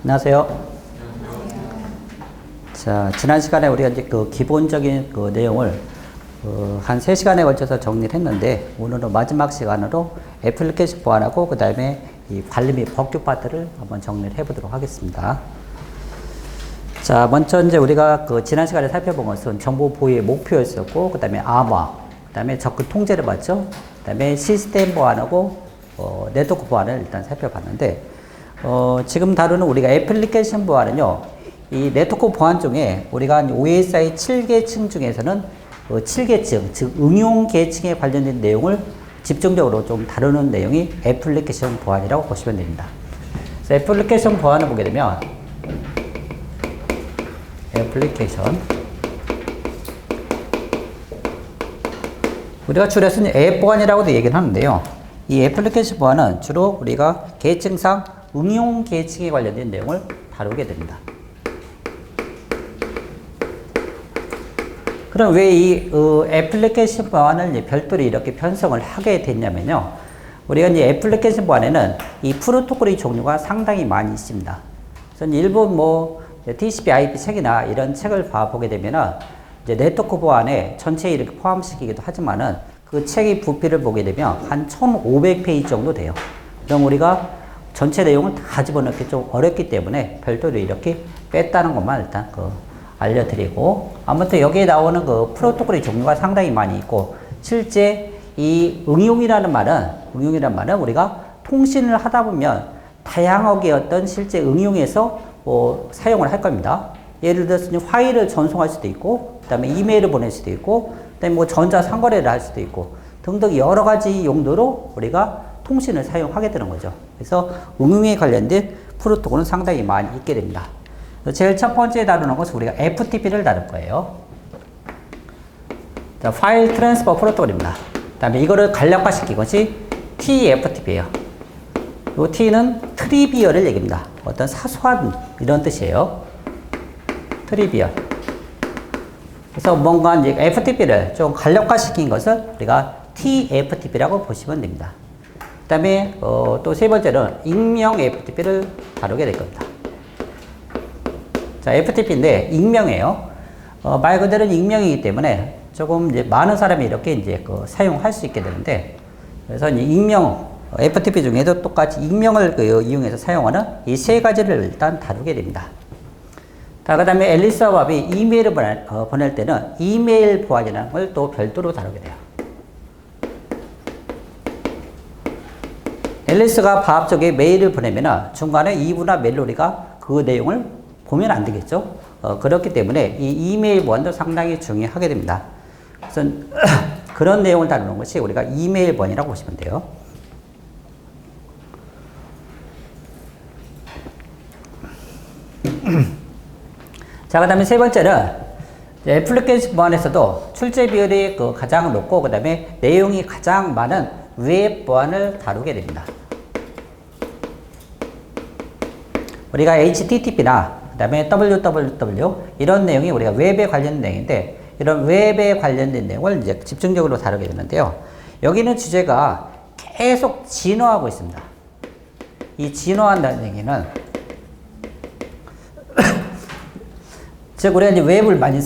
안녕하세요. 자, 지난 시간에 우리가 이제 그 기본적인 그 내용을 한 3시간에 걸쳐서 정리를 했는데, 오늘은 마지막 시간으로 애플리케이션 보안하고 그 다음에 이 관리 및 법규 파트를 한번 정리를 해보도록 하겠습니다. 자, 먼저 이제 우리가 그 지난 시간에 살펴본 것은 정보 보유의 목표였었고, 그 다음에 암호화, 그 다음에 접근 통제를 봤죠. 그 다음에 시스템 보안하고 네트워크 보안을 일단 살펴봤는데, 지금 다루는 우리가 애플리케이션 보안은요, 이 네트워크 보안 중에 우리가 OSI 7계층 중에서는 7계층, 즉 응용 계층에 관련된 내용을 집중적으로 좀 다루는 내용이 애플리케이션 보안이라고 보시면 됩니다. 그래서 애플리케이션 보안을 보게 되면 애플리케이션, 우리가 줄여서 앱 보안이라고도 얘기를 하는데요. 이 애플리케이션 보안은 주로 우리가 계층상 응용 계층에 관련된 내용을 다루게 됩니다. 그럼 왜 이 애플리케이션 보안을 별도로 이렇게 편성을 하게 됐냐면요. 우리가 이제 애플리케이션 보안에는 이 프로토콜의 종류가 상당히 많이 있습니다. 그래서 일본 TCP/IP 책이나 이런 책을 보게 되면은 이제 네트워크 보안에 전체에 이렇게 포함시키기도 하지만은 그 책의 부피를 보게 되면 한 1500페이지 정도 돼요. 그럼 우리가 전체 내용을 다 집어넣기 좀 어렵기 때문에 별도로 이렇게 뺐다는 것만 일단 알려드리고, 아무튼 여기에 나오는 그 프로토콜의 종류가 상당히 많이 있고, 실제 이 응용이라는 말은 우리가 통신을 하다 보면 다양하게 어떤 실제 응용에서 사용을 할 겁니다. 예를 들어서 파일을 전송할 수도 있고, 그 다음에 이메일을 보낼 수도 있고, 그 다음에 전자 상거래를 할 수도 있고 등등 여러 가지 용도로 우리가 통신을 사용하게 되는 거죠. 그래서 응용에 관련된 프로토콜은 상당히 많이 있게 됩니다. 제일 첫 번째 다루는 것은 우리가 FTP를 다룰 거예요. 자, 파일 트랜스퍼 프로토콜입니다. 그 다음에 이거를 간략화시킨 것이 TFTP예요. 이 T는 트리비얼을 얘기합니다. 어떤 사소한 이런 뜻이에요. 트리비얼. 그래서 뭔가 이제 FTP를 좀 간략화시킨 것을 우리가 TFTP라고 보시면 됩니다. 그 다음에 또 세 번째는 익명 FTP를 다루게 될 겁니다. 자, FTP인데 익명이에요. 말 그대로 익명이기 때문에 조금 이제 많은 사람이 이렇게 이제 사용할 수 있게 되는데, 그래서 이제 익명 FTP 중에도 똑같이 익명을 이용해서 사용하는 이 세 가지를 일단 다루게 됩니다. 자, 그 다음에 앨리스와 밥이 이메일을 보낼 때는 이메일 보안이라는 걸 또 별도로 다루게 돼요. 앨리스가 밥 쪽에 메일을 보내면 중간에 이브나 멜로디가 그 내용을 보면 안 되겠죠. 그렇기 때문에 이 이메일 보안도 상당히 중요하게 됩니다. 그래서 그런 내용을 다루는 것이 우리가 이메일 보안이라고 보시면 돼요. 자, 그 다음에 세 번째는 애플리케이션 보안에서도 출제 비율이 가장 높고, 그 다음에 내용이 가장 많은 웹 보안을 다루게 됩니다. 우리가 HTTP나 그 다음에 www 이런 내용이 우리가 웹에 관련된 내용인데, 이런 웹에 관련된 내용을 이제 집중적으로 다루게 되는데요. 여기는 주제가 계속 진화하고 있습니다. 이 진화한다는 얘기는 즉 우리가 이제 웹을 많이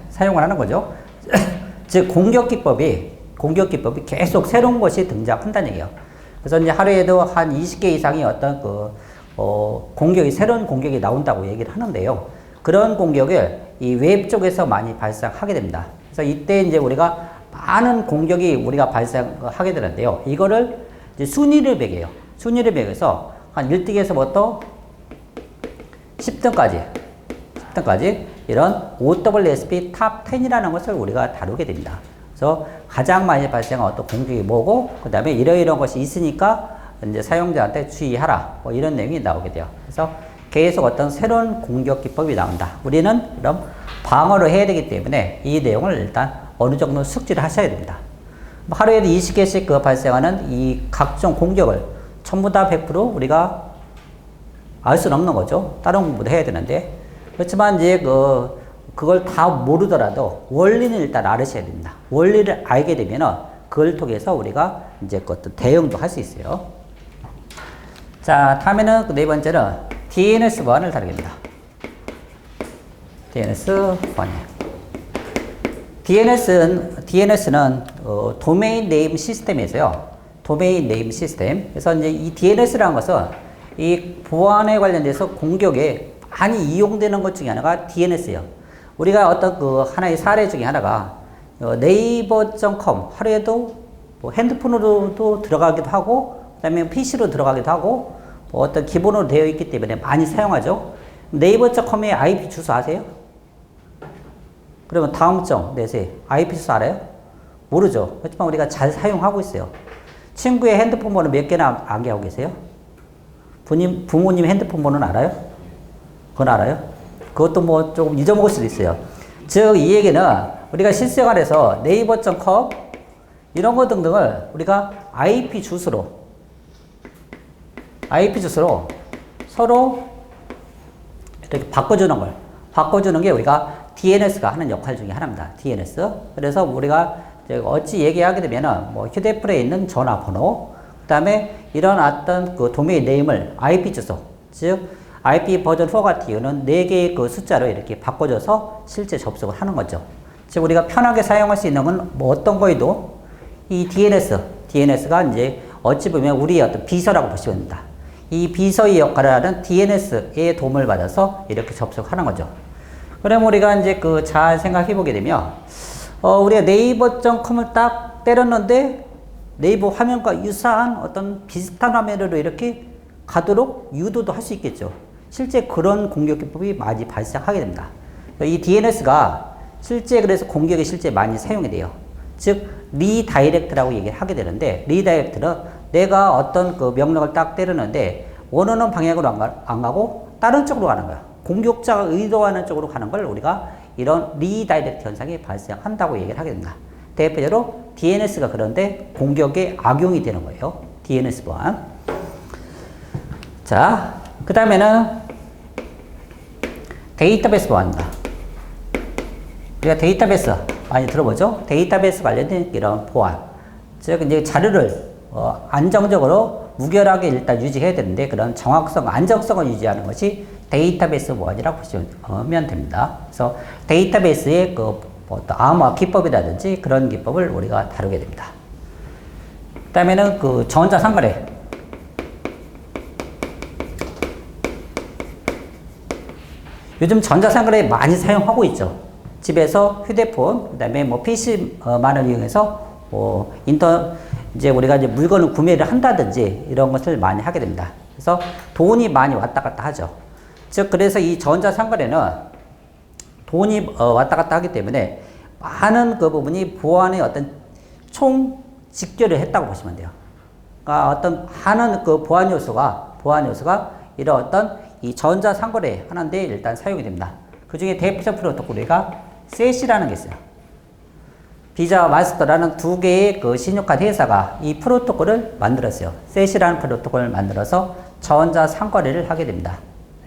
사용을 하는 거죠. 즉 공격 기법이 계속 새로운 것이 등장한다는 얘기예요. 그래서 이제 하루에도 한 20개 이상의 어떤 새로운 공격이 나온다고 얘기를 하는데요. 그런 공격을 이 웹 쪽에서 많이 발생하게 됩니다. 그래서 이때 이제 우리가 많은 공격이 우리가 발생하게 되는데요. 이거를 이제 순위를 매겨요. 순위를 매겨서 한 1등에서부터 10등까지 이런 OWSP 탑 10이라는 것을 우리가 다루게 됩니다. 그래서 가장 많이 발생한 어떤 공격이 뭐고, 그 다음에 이러이러한 것이 있으니까 이제 사용자한테 주의하라, 이런 내용이 나오게 돼요. 그래서 계속 어떤 새로운 공격 기법이 나온다. 우리는 그럼 방어를 해야 되기 때문에 이 내용을 일단 어느 정도 숙지를 하셔야 됩니다. 하루에도 20개씩 발생하는 이 각종 공격을 전부 다 100% 우리가 알 수는 없는 거죠. 다른 공부도 해야 되는데. 그렇지만 이제 그걸 다 모르더라도 원리는 일단 알으셔야 됩니다. 원리를 알게 되면은 그걸 통해서 우리가 이제 그것도 대응도 할 수 있어요. 자, 다음에는 네 번째는 DNS1을 다루겠습니다. DNS1. DNS는 도메인 네임 시스템이어서요. 도메인 네임 시스템. 그래서 이제 이 DNS라는 것은 이 보안에 관련돼서 공격에 많이 이용되는 것 중에 하나가 DNS예요. 우리가 어떤 그 하나의 사례 중에 하나가 네이버.com 하루에도 뭐 핸드폰으로도 들어가기도 하고, 그 다음에 PC로 들어가기도 하고, 뭐 어떤 기본으로 되어 있기 때문에 많이 사용하죠. 네이버.com의 IP 주소 아세요? 그러면 다음 점 내세요. IP 주소 알아요? 모르죠. 하지만 우리가 잘 사용하고 있어요. 친구의 핸드폰 번호 몇 개나 암기하고 계세요? 부모님 핸드폰 번호는 알아요? 그건 알아요? 그것도 뭐 조금 잊어먹을 수도 있어요. 즉, 이 얘기는 우리가 실생활에서 네이버.com 이런 거 등등을 우리가 IP 주소로 서로 이렇게 바꿔주는 게 우리가 DNS가 하는 역할 중에 하나입니다. DNS. 그래서 우리가 어찌 얘기하게 되면은 뭐 휴대폰에 있는 전화번호, 그 다음에 이런 어떤 그 도메인 네임을 IP 주소, 즉 IP 버전 4가 띄우는 4개의 그 숫자로 이렇게 바꿔줘서 실제 접속을 하는 거죠. 즉 우리가 편하게 사용할 수 있는 건 뭐 어떤 거에도 이 DNS가 이제 어찌 보면 우리의 어떤 비서라고 보시면 됩니다. 이 비서의 역할을 하는 DNS의 도움을 받아서 이렇게 접속하는 거죠. 그럼 우리가 이제 그 잘 생각해 보게 되면, 우리가 네이버.com을 딱 때렸는데 네이버 화면과 유사한 어떤 비슷한 화면으로 이렇게 가도록 유도도 할 수 있겠죠. 실제 그런 공격 기법이 많이 발생하게 됩니다. 이 DNS가 실제 그래서 공격에 실제 많이 사용이 돼요. 즉, 리다이렉트라고 얘기를 하게 되는데, 리다이렉트는 내가 어떤 그 명령을 딱 때리는데 원하는 방향으로 안 가고 다른 쪽으로 가는 거야. 공격자가 의도하는 쪽으로 가는 걸 우리가 이런 리다이렉트 현상이 발생한다고 얘기를 하게 됩니다. 대표적으로 DNS가 그런데 공격에 악용이 되는 거예요. DNS 보안. 자, 그 다음에는 데이터베이스 보안입니다. 우리가 데이터베이스 많이 들어보죠? 데이터베이스 관련된 이런 보안. 즉, 이제 자료를 안정적으로 무결하게 일단 유지해야 되는데 그런 정확성, 안정성을 유지하는 것이 데이터베이스 보안이라고 보시면 됩니다. 그래서 데이터베이스의 그 어떤 암호화 기법이라든지 그런 기법을 우리가 다루게 됩니다. 그 다음에는 그 전자상거래. 요즘 전자상거래 많이 사용하고 있죠. 집에서 휴대폰, 그 다음에 뭐 PC만을 이용해서 이제 우리가 이제 물건을 구매를 한다든지 이런 것을 많이 하게 됩니다. 그래서 돈이 많이 왔다 갔다 하죠. 즉, 그래서 이 전자상거래는 돈이 왔다 갔다 하기 때문에 많은 그 부분이 보안의 어떤 총 직결을 했다고 보시면 돼요. 그러니까 어떤 많은 그 보안 요소가 이런 어떤 이 전자상거래 하는데 일단 사용이 됩니다. 그 중에 대표적 프로토콜이 셋이라는 게 있어요. 비자와 마스터라는 두 개의 그 신용카드 회사가 이 프로토콜을 만들었어요. 셋이라는 프로토콜을 만들어서 전자상거래를 하게 됩니다.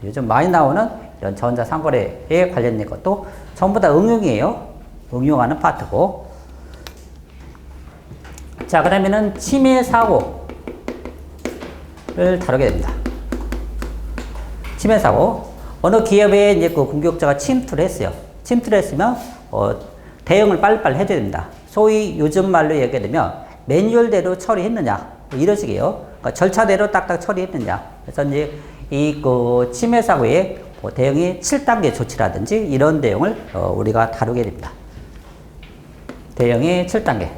요즘 많이 나오는 이런 전자상거래에 관련된 것도 전부 다 응용이에요. 응용하는 파트고. 자, 그 다음에는 침해 사고를 다루게 됩니다. 침해 사고. 어느 기업에 이제 그 공격자가 침투를 했어요. 침투를 했으면, 대응을 빨리빨리 해줘야 됩니다. 소위 요즘 말로 얘기하면 매뉴얼대로 처리했느냐, 뭐 이런 식이에요. 그러니까 절차대로 딱딱 처리했느냐. 그래서 이제 그 침해 사고에 대응이 7단계 조치라든지 이런 내용을 우리가 다루게 됩니다. 대응이 7단계.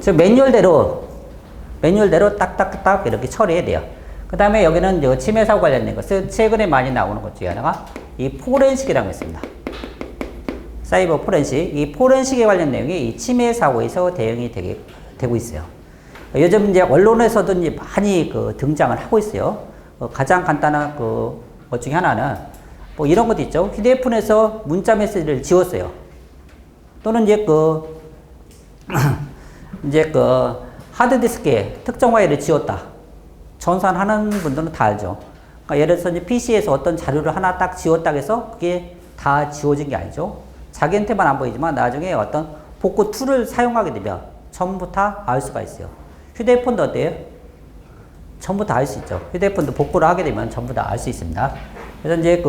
즉 매뉴얼대로 딱딱딱 이렇게 처리해야 돼요. 그 다음에 여기는 침해 사고 관련된 것은 최근에 많이 나오는 것 중에 하나가 이 포렌식이라고 있습니다. 사이버 포렌식. 이 포렌식에 관련 내용이 이 침해 사고에서 대응이 되고 있어요. 요즘 이제 언론에서도 이제 많이 등장을 하고 있어요. 가장 간단한 것 중에 하나는 뭐 이런 것도 있죠. 휴대폰에서 문자 메시지를 지웠어요. 또는 이제 하드디스크에 특정 파일을 지웠다. 전산하는 분들은 다 알죠. 그러니까 예를 들어서 이제 PC에서 어떤 자료를 하나 딱 지웠다고 해서 그게 다 지워진 게 아니죠. 자기한테만 안 보이지만 나중에 어떤 복구 툴을 사용하게 되면 전부 다 알 수가 있어요. 휴대폰도 어때요? 전부 다 알 수 있죠. 휴대폰도 복구를 하게 되면 전부 다 알 수 있습니다. 그래서 이제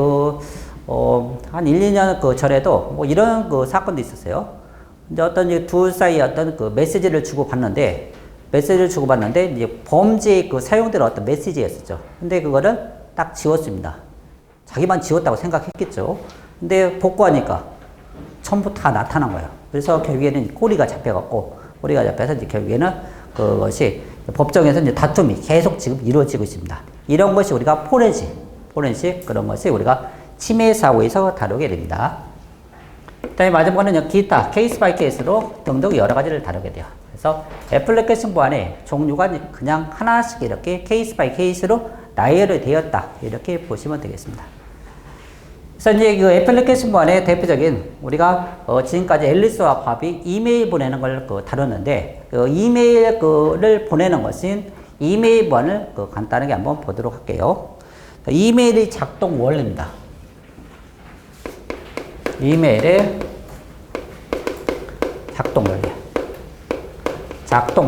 한 1, 2년 전에도 뭐 이런 사건도 있었어요. 이제 어떤 이제 둘 사이 어떤 메시지를 주고받는데, 이제 범죄에 사용되는 어떤 메시지였었죠. 근데 그거를 딱 지웠습니다. 자기만 지웠다고 생각했겠죠. 근데 복구하니까 전부 다 나타난 거예요. 그래서 결국에는 꼬리가 잡혀서 이제 결국에는 그것이 법정에서 이제 다툼이 계속 지금 이루어지고 있습니다. 이런 것이 우리가 포렌식 그런 것이 우리가 침해 사고에서 다루게 됩니다. 그다음에 마지막으로는 기타 케이스 바이 케이스로 등등 여러 가지를 다루게 돼요. 그래서 애플리케이션 보안의 종류가 그냥 하나씩 이렇게 케이스 바이 케이스로 나열이 되었다, 이렇게 보시면 되겠습니다. 그래서 이제 그 애플리케이션 보안의 대표적인 우리가 지금까지 앨리스와 밥이 이메일 보내는 걸 다뤘는데, 이메일을 보내는 것인 이메일 보안을 간단하게 한번 보도록 할게요. 이메일의 작동 원리입니다. 이메일의 작동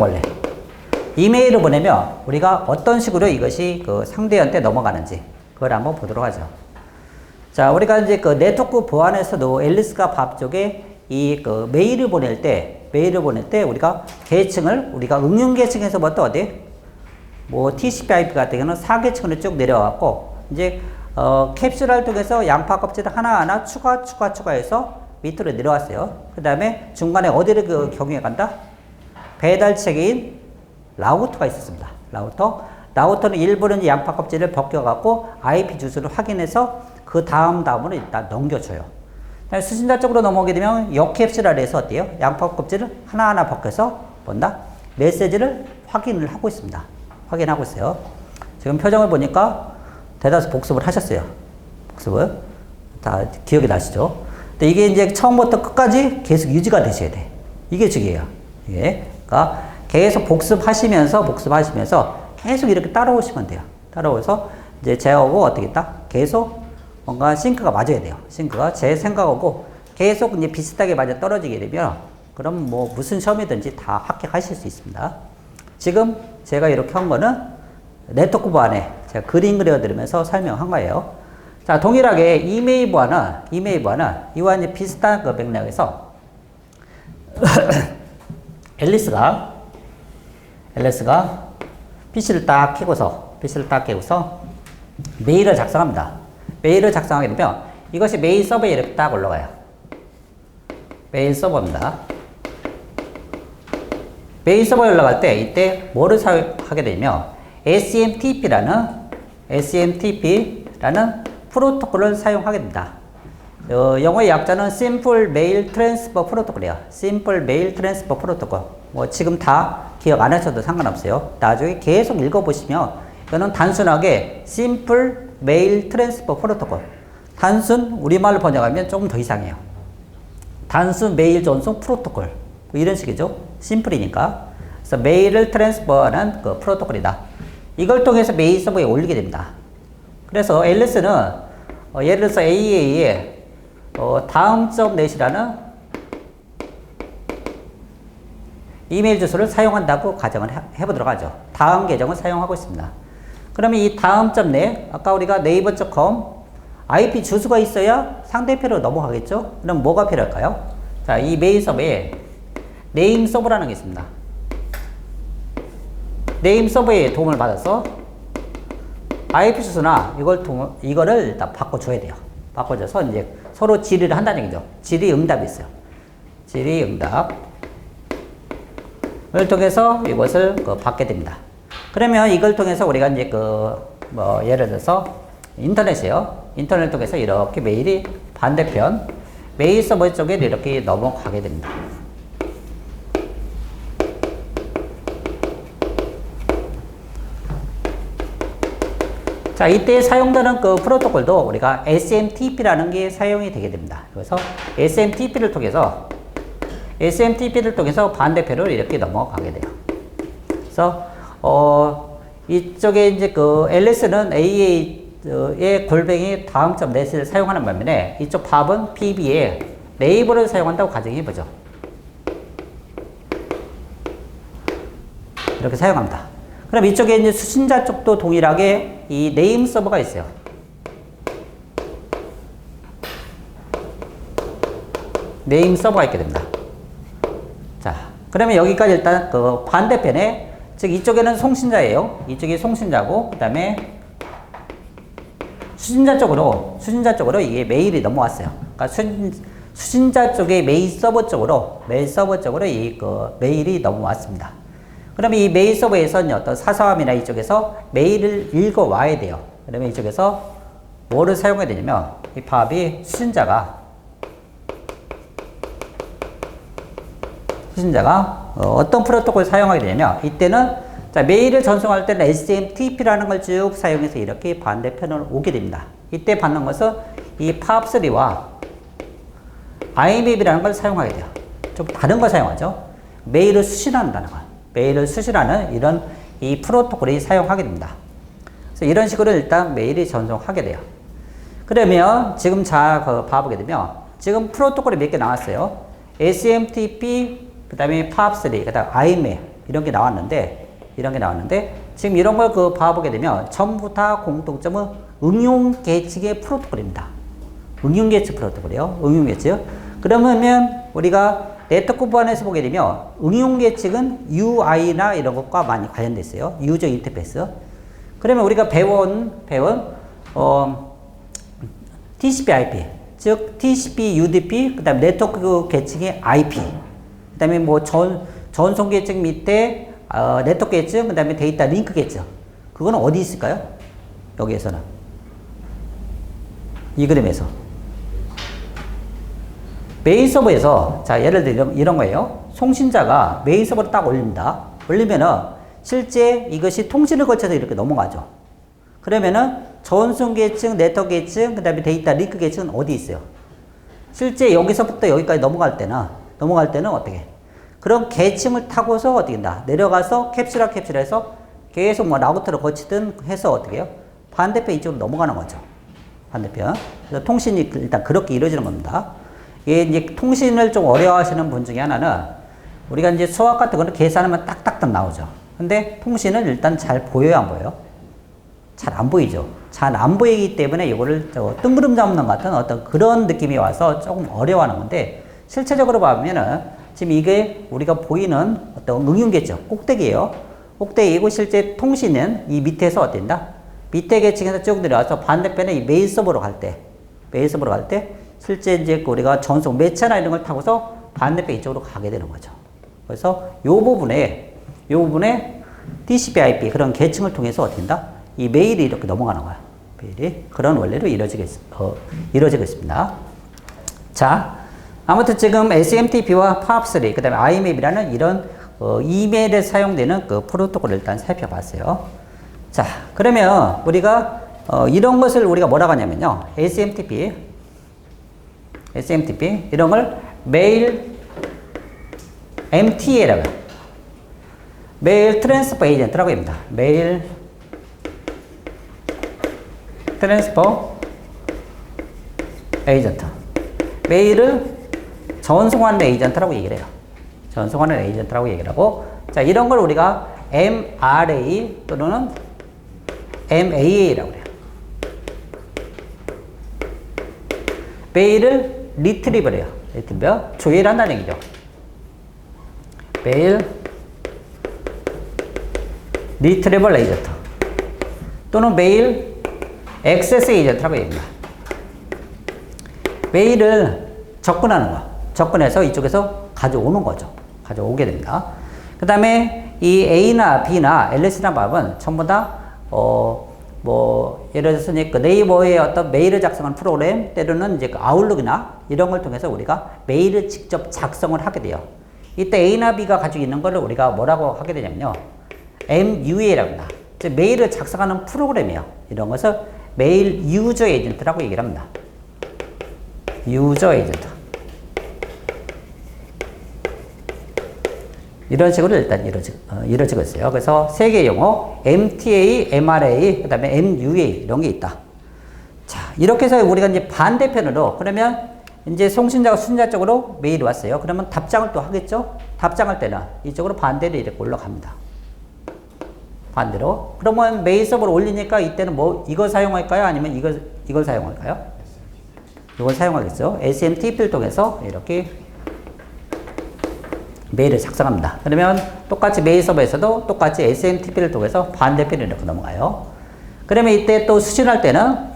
원리. 이메일을 보내면 우리가 어떤 식으로 이것이 상대한테 넘어가는지 그걸 한번 보도록 하죠. 자, 우리가 이제 네트워크 보안에서도 앨리스가 밥 쪽에 메일을 보낼 때 우리가 계층을 우리가 응용 계층에서부터 어디 뭐 TCP/IP 같은 경우는 4계층으로 쭉 내려와갖고 이제 캡슐을 통해서 양파 껍질을 하나하나 추가해서 밑으로 내려왔어요. 그 다음에 중간에 어디를 경유해 간다? 배달 체계인 라우터가 있었습니다. 라우터는 일부는 양파 껍질을 벗겨갖고 IP 주소를 확인해서 그 다음으로 일단 넘겨줘요. 수신자 쪽으로 넘어오게 되면 역캡슐을 해서 어때요? 양파 껍질을 하나하나 벗겨서 메시지를 확인을 하고 있습니다. 확인하고 있어요. 지금 표정을 보니까 대다수 복습을 하셨어요. 복습을. 다 기억이 나시죠? 근데 이게 이제 처음부터 끝까지 계속 유지가 되셔야 돼. 이게 중요해요. 그러니까 계속 복습하시면서 계속 이렇게 따라오시면 돼요. 따라오셔서 이제 제하고 어떻게 했다? 계속 뭔가 싱크가 맞아야 돼요. 싱크가 제 생각하고 계속 이제 비슷하게 맞아 떨어지게 되면 그럼 뭐 무슨 시험이든지 다 합격하실 수 있습니다. 지금 제가 이렇게 한 거는 네트워크 보안에 제가 그림 그려드리면서 설명한 거예요. 자, 동일하게 이메일 보안은 이와 이제 비슷한 맥락에서 앨리스가 PC를 딱 켜고서 메일을 작성합니다. 메일을 작성하게 되면 이것이 메일 서버에 이렇게 딱 올라가요. 메일 서버입니다. 메일 서버에 올라갈 때 이때 뭐를 사용하게 되면 SMTP라는 프로토콜을 사용하게 됩니다. 영어의 약자는 Simple Mail Transfer Protocol이에요. Simple Mail Transfer Protocol. 뭐 지금 다 기억 안 하셔도 상관없어요. 나중에 계속 읽어보시면 이거는 단순하게 Simple Mail Transfer Protocol. 단순 우리말로 번역하면 조금 더 이상해요. 단순 메일 전송 프로토콜. 뭐 이런 식이죠. 심플이니까. 그래서 메일을 트랜스퍼하는 프로토콜이다. 이걸 통해서 메일 서버에 올리게 됩니다. 그래서 앨리스는 예를 들어서 AA에 다음.net이라는 이메일 주소를 사용한다고 가정을 해보도록 하죠. 다음 계정을 사용하고 있습니다. 그러면 이 다음.net, 아까 우리가 네이버.com IP 주소가 있어야 상대편으로 넘어가겠죠? 그럼 뭐가 필요할까요? 자, 이 메일 서버에 네임 서버라는 게 있습니다. 네임 서버의 도움을 받아서 IP 주소나 이거를 일단 바꿔줘야 돼요. 바꿔줘서 이제 서로 질의를 한다는 얘기죠. 질의 응답이 있어요. 질의 응답을 통해서 이것을 받게 됩니다. 그러면 이걸 통해서 우리가 이제 예를 들어서 인터넷이에요. 인터넷 통해서 이렇게 메일이 반대편 메일 서버 쪽에 이렇게 넘어가게 됩니다. 자, 이때 사용되는 프로토콜도 우리가 SMTP라는 게 사용이 되게 됩니다. 그래서 SMTP를 통해서 반대편으로 이렇게 넘어가게 돼요. 그래서 이쪽에 이제 LS는 AA의 골뱅이 다음.net을 사용하는 반면에 이쪽 팝은 PB에 네이버를 사용한다고 가정해 보죠. 이렇게 사용합니다. 그럼 이쪽에 이제 수신자 쪽도 동일하게 이 네임 서버가 있어요. 네임 서버가 있게 됩니다. 자, 그러면 여기까지 일단 그 반대편에, 즉 이쪽에는 송신자예요. 이쪽이 송신자고, 그 다음에 수신자 쪽으로 이게 메일이 넘어왔어요. 그러니까 수신자 쪽에 메일 서버 쪽으로 이 그 메일이 넘어왔습니다. 그러면 이 메일 서버에서는 어떤 사서함이나 이쪽에서 메일을 읽어와야 돼요. 그러면 이쪽에서 뭐를 사용해야 되냐면, 이 팝이 수신자가 어떤 프로토콜을 사용하게 되냐면, 이때는 자, 메일을 전송할 때는 SMTP라는 걸 쭉 사용해서 이렇게 반대편으로 오게 됩니다. 이때 받는 것은 이 POP3와 IMAP이라는 걸 사용하게 돼요. 좀 다른 걸 사용하죠. 메일을 수신한다는 거. 메일을 수신하는 이런 이 프로토콜이 사용하게 됩니다. 그래서 이런 식으로 일단 메일이 전송하게 돼요. 그러면 지금 봐보게 되면 지금 프로토콜이 몇 개 나왔어요. SMTP, 그 다음에 POP3, 그 다음에 IMAP 이런 게 나왔는데 지금 이런 걸 봐보게 되면 전부 다 공통점은 응용 계측의 프로토콜입니다. 응용 계측 프로토콜이요. 응용 계측. 그러면 우리가 네트워크 보안에서 보게 되면 응용 계측은 UI나 이런 것과 많이 관련돼 있어요. 유저 인터페이스. 그러면 우리가 배운 TCP/IP, 즉 TCP, UDP, 그다음 네트워크 계측의 IP, 그다음에 뭐 전송 계측 밑에 네트워크 계측, 그 다음에 데이터 링크 계측. 그거는 어디 있을까요? 여기에서는. 이 그림에서. 메일 서버에서, 자, 예를 들어 이런 거예요. 송신자가 메일 서버를 딱 올립니다. 올리면은 실제 이것이 통신을 거쳐서 이렇게 넘어가죠. 그러면은 전송 계층, 네트워크 계층, 그 다음에 데이터 링크 계층은 어디 있어요? 실제 여기서부터 여기까지 넘어갈 때는 어떻게? 그럼 계층을 타고서 어떻게 된다? 내려가서 캡슐해서 계속 뭐 라우터를 거치든 해서 어떻게 해요? 반대편 이쪽으로 넘어가는 거죠. 반대편. 그래서 통신이 일단 그렇게 이루어지는 겁니다. 이게 이제 통신을 좀 어려워하시는 분 중에 하나는 우리가 이제 수학 같은 거는 계산하면 딱딱딱 나오죠. 근데 통신은 일단 잘 보여요, 안 보여요? 잘 안 보이죠. 잘 안 보이기 때문에 이거를 뜬구름 잡는 같은 어떤 그런 느낌이 와서 조금 어려워하는 건데, 실체적으로 보면은 지금 이게 우리가 보이는 어떤 응용계층, 꼭대기예요. 꼭대기이고 실제 통신은 이 밑에서 어땠다? 밑에 계층에서 쭉 내려와서 반대편에 이 메일 서버로 갈 때, 실제 이제 우리가 전송 매체나 이런 걸 타고서 반대편 이쪽으로 가게 되는 거죠. 그래서 요 부분에 TCP/IP 그런 계층을 통해서 어떻게 된다? 이 메일이 이렇게 넘어가는 거야. 메일이 그런 원리로 이루어지고 있습니다. 자. 아무튼 지금 SMTP와 POP3, 그 다음에 IMAP이라는 이런 이메일에 사용되는 그 프로토콜을 일단 살펴봤어요. 자, 그러면 우리가 이런 것을 우리가 뭐라고 하냐면요. SMTP 이런 걸 메일 MTA라고 해요. 메일 트랜스퍼 에이전트라고 합니다. 메일 트랜스퍼 에이전트. 메일을 전송하는 에이전트라고 얘기를 해요. 전송하는 에이전트라고 얘기를 하고, 자, 이런 걸 우리가 MRA 또는 MAA라고 그래요. 메일을 리트리버를 해요. 리트리버, 조회한다는 얘기죠. 메일 리트리버 에이전트 또는 메일 액세스 에이전트라고 얘기합니다. 메일을 접근하는 거. 접근해서 이쪽에서 가져오는 거죠. 가져오게 됩니다. 그 다음에 이 A나 B나 LS나 밥은 전부 다, 예를 들어서 그 네이버의 어떤 메일을 작성하는 프로그램, 때로는 이제 그 아웃룩이나 이런 걸 통해서 우리가 메일을 직접 작성을 하게 돼요. 이때 A나 B가 가지고 있는 거를 우리가 뭐라고 하게 되냐면요. MUA라고 합니다. 즉, 메일을 작성하는 프로그램이에요. 이런 것을 메일 유저 에이전트라고 얘기를 합니다. 유저 에이전트. 이런 식으로 일단 이루어지고 있어요. 그래서 세 개의 용어, MTA, MRA, 그 다음에 MUA 이런 게 있다. 자, 이렇게 해서 우리가 이제 반대편으로, 그러면 이제 송신자가 수신자 쪽으로 메일이 왔어요. 그러면 답장을 또 하겠죠? 답장할 때는 이쪽으로 반대로 이렇게 올라갑니다. 반대로. 그러면 메이스업을 올리니까 이때는 뭐 이거 사용할까요? 아니면 이걸 사용할까요? 이걸 사용하겠죠. SMTP를 통해서 이렇게 메일을 작성합니다. 그러면 똑같이 메일 서버에서도 똑같이 SMTP를 통해서 반대편으로 이렇게 넘어가요. 그러면 이때 또 수신할 때는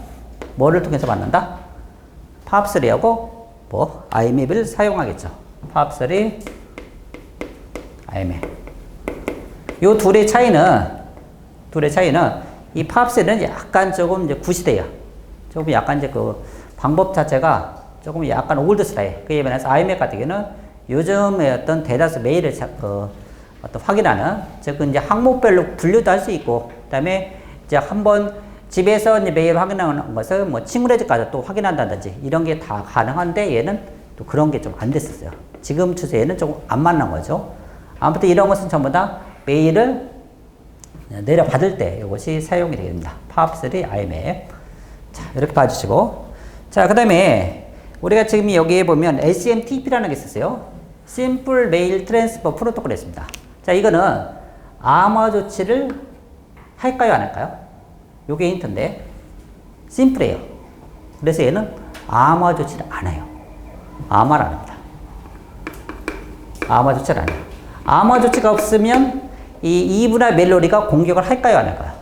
뭐를 통해서 받는다? POP3하고 뭐 IMAP을 사용하겠죠. POP3, IMAP. 요 둘의 차이는 이 POP3는 약간 조금 이제 구시대요. 조금 약간 이제 그 방법 자체가 조금 약간 올드 스타일. 그에 반해서 IMAP 같은 경우는 요즘의 어떤 대다수 메일을 어떤 확인하는, 즉 이제 항목별로 분류도 할 수 있고, 그다음에 이제 한번 집에서 이제 메일 확인하는 것을 뭐 친구네 집 가서 또 확인한다든지 이런 게 다 가능한데 얘는 또 그런 게 좀 안 됐었어요. 지금 추세에는 조금 안 맞는 거죠. 아무튼 이런 것은 전부 다 메일을 내려받을 때 이것이 사용이 됩니다. POP3, IMAP. 자, 이렇게 봐주시고. 자, 그 다음에 우리가 지금 여기에 보면 SMTP라는 게 있었어요. Simple Mail Transfer 프로토콜이 있습니다. 자, 이거는 암호 조치를 할까요, 안 할까요? 요게 힌트인데, 심플해요. 그래서 얘는 암호 조치를 안 해요. 암호를 안 합니다. 암호 조치를 안 해요. 암호 조치가 없으면 이 이브나 멜로디가 공격을 할까요, 안 할까요?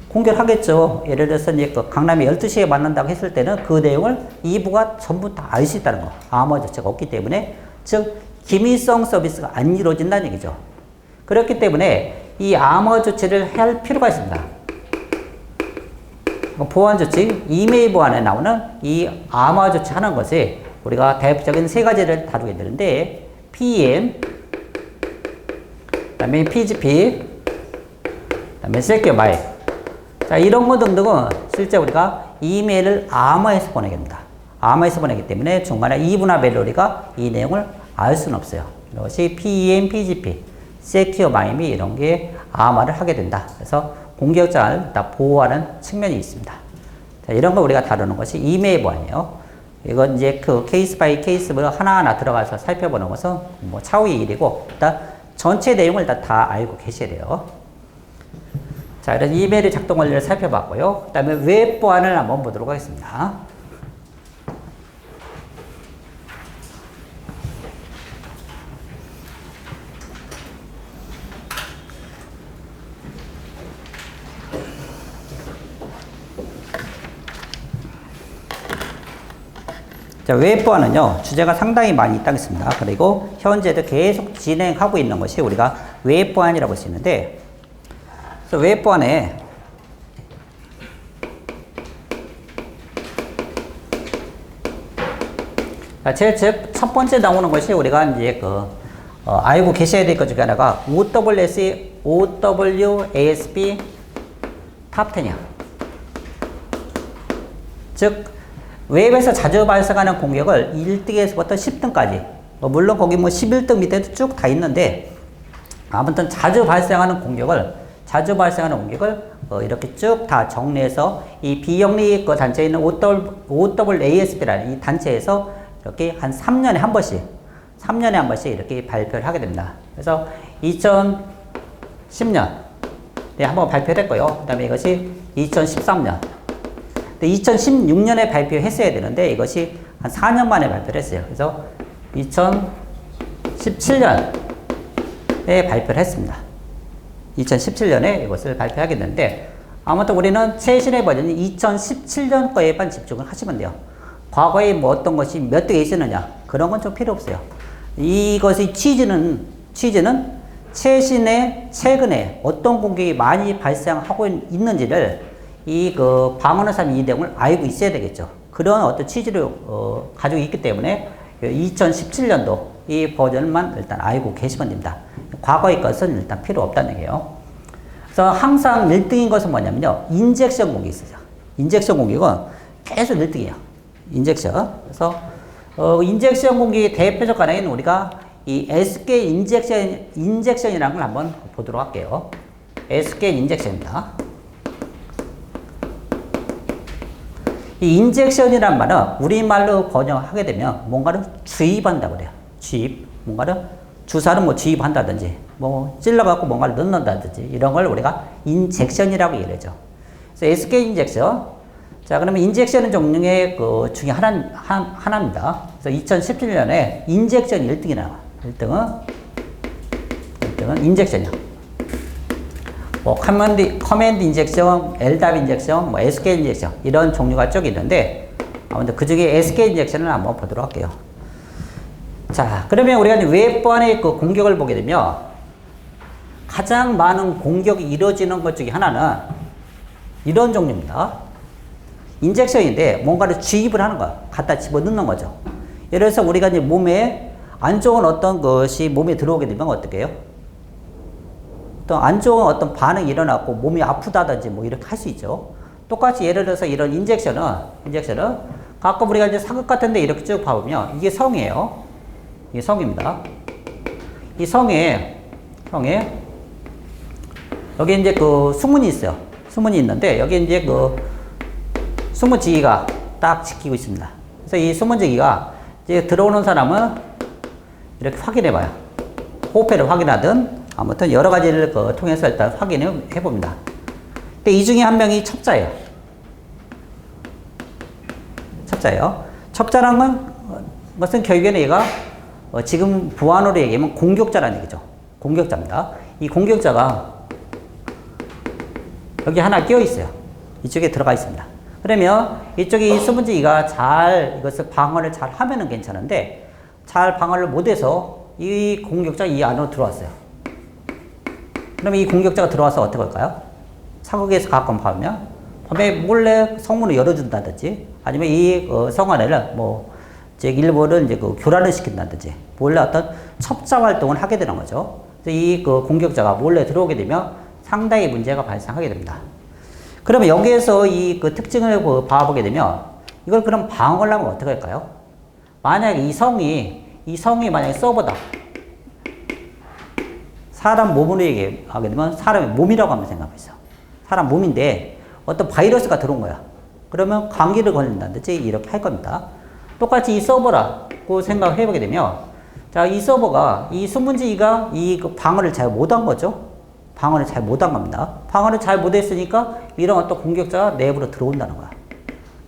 공격을 하겠죠. 예를 들어서 이제 그 강남이 12시에 만난다고 했을 때는 그 내용을 이브가 전부 다 알 수 있다는 거. 암호 조치가 없기 때문에, 즉 기밀성 서비스가 안 이루어진다는 얘기죠. 그렇기 때문에 이 암호 조치를 할 필요가 있습니다. 보안 조치, 이메일 보안에 나오는 이 암호 조치 하는 것이 우리가 대표적인 세 가지를 다루게 되는데, PEM, 그다음에 PGP, 그다음에 Secure Mail. 자, 이런 것 등등은 실제 우리가 이메일을 암호해서 보내게 됩니다. 암호해서 보내기 때문에 중간에 이브나 멜로디가 이 내용을 알 수는 없어요. 이것이 PEM, PGP, Secure Mail이 이런 게 암호를 하게 된다. 그래서 공격자를 다 보호하는 측면이 있습니다. 자, 이런 거 우리가 다루는 것이 이메일 보안이에요. 이건 이제 그 케이스 바이 케이스로 하나하나 들어가서 살펴보는 것은 뭐 차후의 일이고, 일단 전체 내용을 다 알고 계셔야 돼요. 자, 이런 이메일 작동 원리를 살펴봤고요. 그 다음에 웹 보안을 한번 보도록 하겠습니다. 자, 웹 보안은요, 주제가 상당히 많이 있다겠습니다. 그리고 현재도 계속 진행하고 있는 것이 우리가 웹 보안이라고 볼 수 있는데, 그래서 웹 보안에 제일 첫 번째 나오는 것이 우리가 이제 알고 계셔야 될 것 중에 하나가 OWASP 탑 10이야. 즉, 웹에서 자주 발생하는 공격을 1등에서부터 10등까지, 물론 거기 뭐 11등 밑에도 쭉 다 있는데, 아무튼 자주 발생하는 공격을 이렇게 쭉 다 정리해서 이 비영리 단체에 있는 OWASP라는 이 단체에서 이렇게 한 3년에 한 번씩 이렇게 발표를 하게 됩니다. 그래서 2010년에 한번 발표를 했고요. 그 다음에 이것이 2013년. 2016년에 발표했어야 되는데 이것이 한 4년 만에 발표를 했어요. 그래서 2017년에 발표를 했습니다. 2017년에 이것을 발표하게 되는데, 아무튼 우리는 최신의 버전이 2017년 거에만 집중을 하시면 돼요. 과거에 뭐 어떤 것이 몇 대에 있었느냐, 그런 건 좀 필요 없어요. 이것의 취지는 최근에 어떤 공격이 많이 발생하고 있는지를 방어하는 사람이 이 내용을 알고 있어야 되겠죠. 그런 어떤 취지를 가지고 있기 때문에 2017년도 이 버전만 일단 알고 계시면 됩니다. 과거의 것은 일단 필요 없다는 얘기예요. 그래서 항상 1등인 것은 뭐냐면요, 인젝션 공격이 있어요. 인젝션 공격은 계속 1등이에요. 인젝션. 그래서 인젝션 공격의 대표적 가능은 우리가 이 SK 인젝션이라는 걸 한번 보도록 할게요. SK 인젝션입니다. 이 인젝션이란 말은 우리말로 번역하게 되면 뭔가를 주입한다고 그래요. 주입. 뭔가를 주사를 뭐 주입한다든지 뭐 찔러갖고 뭔가를 넣는다든지 이런 걸 우리가 인젝션이라고 얘기를 하죠. 그래서 SK 인젝션. 자, 그러면 인젝션은 종류의 그 중에 하나입니다. 그래서 2017년에 인젝션 1등이 나와. 1등은 인젝션이야. 뭐 커맨드 인젝션, LDAP 인젝션, 뭐 SK 인젝션 이런 종류가 쭉 있는데 아무튼 그 중에 SK 인젝션을 한번 보도록 할게요. 자, 그러면 우리가 웹 번의 그 공격을 보게 되면 가장 많은 공격이 이루어지는 것 중에 하나는 이런 종류입니다. 인젝션인데 뭔가를 주입을 하는 거야. 갖다 집어넣는 거죠. 예를 들어서 우리가 이제 몸에 안 좋은 어떤 것이 몸에 들어오게 되면 어떻게 해요? 어떤 안 좋은 어떤 반응이 일어나고 몸이 아프다든지 뭐 이렇게 할 수 있죠. 똑같이 예를 들어서 이런 인젝션은 가끔 우리가 이제 사극 같은 데 이렇게 쭉 봐보면 이게 성이에요. 이게 성입니다. 이 성에 여기 이제 그 수문이 있어요. 수문이 있는데 여기 이제 그 수문지기가 딱 지키고 있습니다. 그래서 이 수문지기가 이제 들어오는 사람은 이렇게 확인해 봐요. 호흡회를 확인하든 아무튼 여러 가지를 그 통해서 일단 확인을 해 봅니다. 근데 이 중에 한 명이 첩자예요. 첩자란 것은 결국에는 얘가 지금 부안으로 얘기하면 공격자라는 얘기죠. 공격자입니다. 이 공격자가 여기 하나 끼어 있어요. 이쪽에 들어가 있습니다. 그러면 이쪽에 이 수문지기가 잘 이것을 방어를 잘 하면은 괜찮은데 잘 방어를 못해서 이 공격자가 이 안으로 들어왔어요. 그러면 이 공격자가 들어와서 어떻게 할까요? 사극에서 가끔 보면 밤에 몰래 성문을 열어준다든지 아니면 이 성 안에를 뭐 일부를 이제 그 교란을 시킨다든지 몰래 어떤 첩자 활동을 하게 되는 거죠. 그래서 이 그 공격자가 몰래 들어오게 되면 상당히 문제가 발생하게 됩니다. 그러면 여기에서 이 그 특징을 봐보게 되면 이걸 그럼 방어를 하면 어떻게 할까요? 만약에 이 성이 만약에 서버다. 사람 몸으로 얘기하게 되면 사람의 몸이라고 한번 생각해보세요. 사람 몸인데 어떤 바이러스가 들어온 거야. 그러면 감기를 걸린다든지 이렇게 할 겁니다. 똑같이 이 서버라고 생각을 해보게 되면 자, 이 서버가 이 수문지기가 이 그 방어를 잘 못한 거죠. 방어를 잘 못한 겁니다. 방어를 잘 못했으니까 이런 어떤 공격자가 내부로 들어온다는 거야.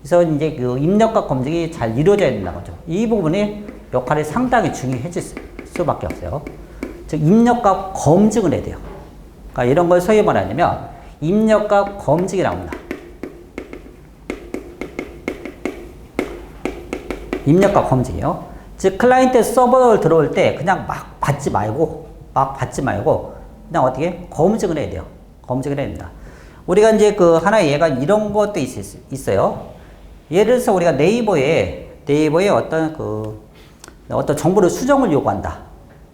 그래서 이제 그 입력과 검증이 잘 이루어져야 된다는 거죠. 이 부분의 역할이 상당히 중요해질 수밖에 없어요. 즉 입력과 검증을 해야 돼요. 그러니까 이런 걸 소위 말하냐면 입력과 검증이라고 합니다. 입력과 검증이요. 즉 클라이언트 서버를 들어올 때 그냥 막 받지 말고 그냥 어떻게 검증을 해야 돼요. 검증을 해야 됩니다. 우리가 이제 그 하나의 예가 이런 것도 있어요. 예를 들어서 우리가 네이버에 어떤 정보를 수정을 요구한다.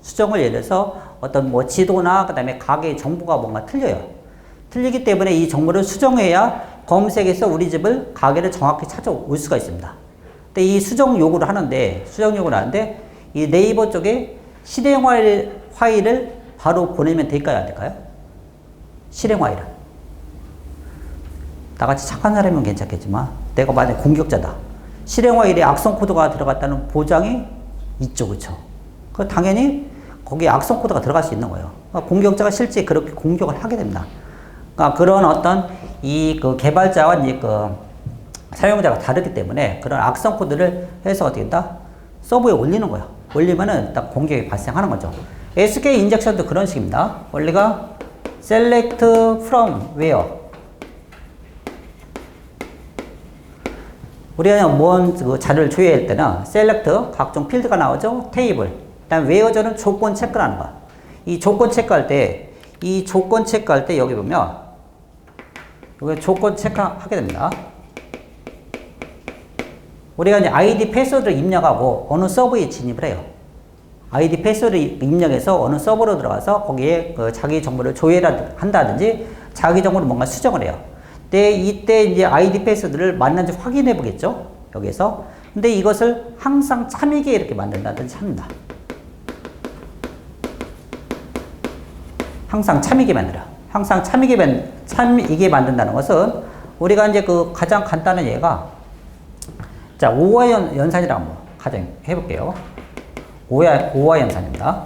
수정을 예를 들어서 어떤 뭐 지도나 그다음에 가게 정보가 뭔가 틀려요. 틀리기 때문에 이 정보를 수정해야 검색해서 우리 집을 가게를 정확히 찾아올 수가 있습니다. 근데 이 수정 요구를 하는데 이 네이버 쪽에 실행 파일을 바로 보내면 될까요? 안 될까요? 실행 파일을. 나같이 착한 사람이면 괜찮겠지만 내가 만약 공격자다. 실행 파일에 악성 코드가 들어갔다는 보장이 있죠. 그렇죠? 그 당연히 거기에 악성 코드가 들어갈 수 있는 거예요. 그러니까 공격자가 실제 그렇게 공격을 하게 됩니다. 그러니까 그런 어떤 이 그 개발자와 이제 그 사용자가 다르기 때문에 그런 악성 코드를 해서 어떻게 된다? 서버에 올리는 거예요. 올리면은 일단 공격이 발생하는 거죠. SK 인젝션도 그런 식입니다. 원리가 select from where. 우리가 뭔 그 자료를 조회할 때는 select 각종 필드가 나오죠. 테이블. 그다음 where는 조건 체크라는 거야. 이 조건 체크할 때 여기 보면 여기 조건 체크하게 됩니다. 우리가 이제 아이디 패스워드를 입력하고 어느 서버에 진입을 해요. 아이디 패스워드를 입력해서 어느 서버로 들어가서 거기에 그 자기 정보를 조회를 한다든지 자기 정보를 뭔가 수정을 해요. 근데 이때 이제 아이디 패스워드를 맞는지 확인해 보겠죠. 여기서. 근데 이것을 항상 참이게 이렇게 만든다든지 합니다. 항상 참이게 만들어. 항상 참이게 만든다는 것은 우리가 이제 그 가장 간단한 예가 자, 오화 연산이라고 한번 가정 해볼게요. 오화 연산입니다.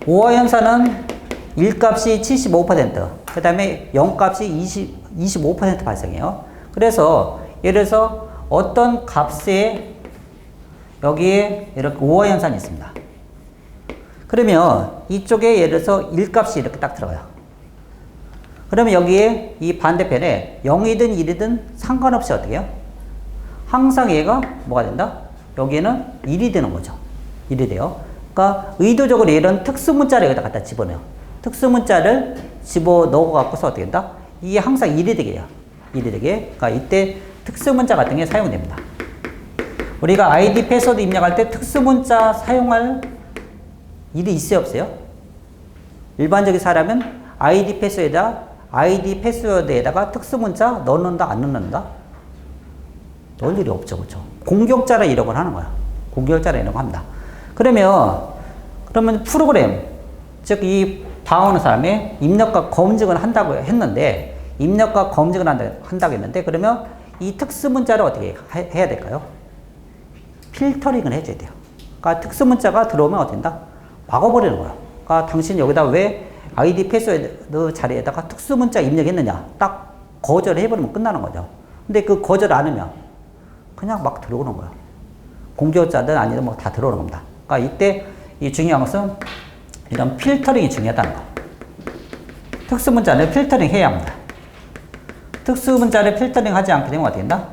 오화 연산은 1 값이 75%, 그 다음에 0 값이 25% 발생해요. 그래서 예를 들어서 어떤 값에 여기에 이렇게 오어 현상이 있습니다. 그러면 이쪽에 예를 들어서 1 값이 이렇게 딱 들어가요. 그러면 여기에 이 반대편에 0이든 1이든 상관없이 어떻게 해요? 항상 얘가 뭐가 된다? 여기에는 1이 되는 거죠. 1이 돼요. 그러니까 의도적으로 이런 특수문자를 여기다 갖다 집어넣어요. 특수문자를 집어넣어 갖고서 어떻게 된다? 이게 항상 1이 되게 해요. 1이 되게. 그러니까 이때 특수문자 같은 게 사용됩니다. 우리가 아이디 패스워드 입력할 때 특수문자 사용할 일이 있어요, 없어요? 일반적인 사람은 아이디 패스워드에다가 특수문자 넣는다, 안 넣는다? 넣을 일이 없죠, 그렇죠? 공격자라 이런 걸 하는 거야. 공격자라 이런 거 합니다. 그러면 프로그램, 즉 이 방어하는 사람의 입력과 검증을 한다고 했는데, 한다고 했는데, 그러면 이 특수문자를 어떻게 해야 될까요? 필터링을 해줘야 돼요. 그러니까 특수문자가 들어오면 어떻게 된다? 막아버리는 거예요. 그러니까 당신 여기다 왜 아이디 패스워드 자리에다가 특수문자 입력했느냐? 딱 거절해버리면 끝나는 거죠. 근데 그 거절 안 하면 그냥 막 들어오는 거예요. 공격자든 아니든 뭐 다 들어오는 겁니다. 그러니까 이때 이 중요한 것은 이런 필터링이 중요하다는 거. 특수문자를 필터링 해야 합니다. 특수문자를 필터링 하지 않게 되면 어떻게 된다?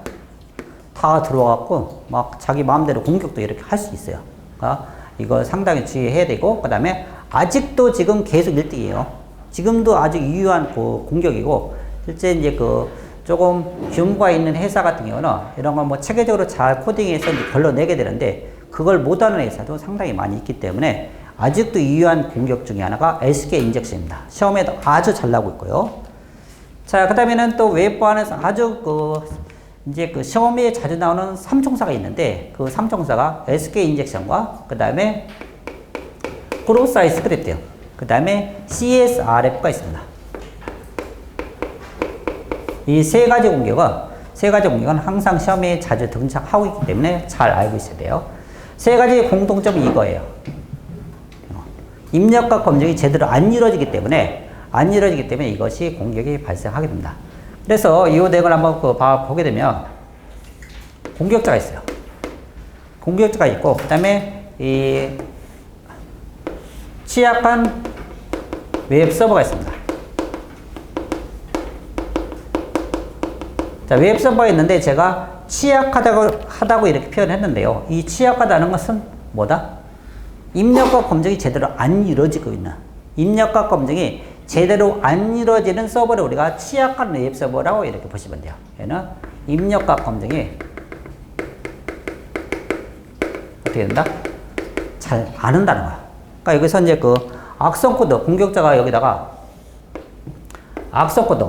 다 들어와갖고 막 자기 마음대로 공격도 이렇게 할 수 있어요. 그러니까 이거 상당히 주의해야 되고, 그 다음에 아직도 지금 계속 1등이에요. 지금도 아주 유효한 그 공격이고, 실제 이제 그 조금 규모가 있는 회사 같은 경우는 이런 걸 뭐 체계적으로 잘 코딩해서 이제 걸러내게 되는데, 그걸 못하는 회사도 상당히 많이 있기 때문에 아직도 유효한 공격 중에 하나가 SQL 인젝션입니다. 시험에도 아주 잘 나오고 있고요. 자, 그 다음에는 또 웹 보안에서 아주 이제 그 시험에 자주 나오는 3총사가 있는데, 그 3총사가 SQL 인젝션과 그 다음에 크로스사이트 스크립트요. 그 다음에 CSRF가 있습니다. 이 세 가지 공격은 항상 시험에 자주 등장하고 있기 때문에 잘 알고 있어야 돼요. 세 가지 공통점이 이거예요. 입력과 검증이 제대로 안 이루어지기 때문에 이것이 공격이 발생하게 됩니다. 그래서 이 내용을 한번 보게 되면 공격자가 있어요. 공격자가 있고, 그 다음에 이 취약한 웹 서버가 있습니다. 자, 웹 서버가 있는데 제가 취약하다고 이렇게 표현했는데요. 이 취약하다는 것은 뭐다? 입력과 검증이 제대로 안 이루어지고 있는, 입력과 검증이 제대로 안 이루어지는 서버를 우리가 취약한 웹 서버라고 이렇게 보시면 돼요. 얘는 입력과 검증이 어떻게 된다? 잘 안 한다는 거야. 그러니까 여기서 이제 그 악성 코드, 공격자가 여기다가 악성 코드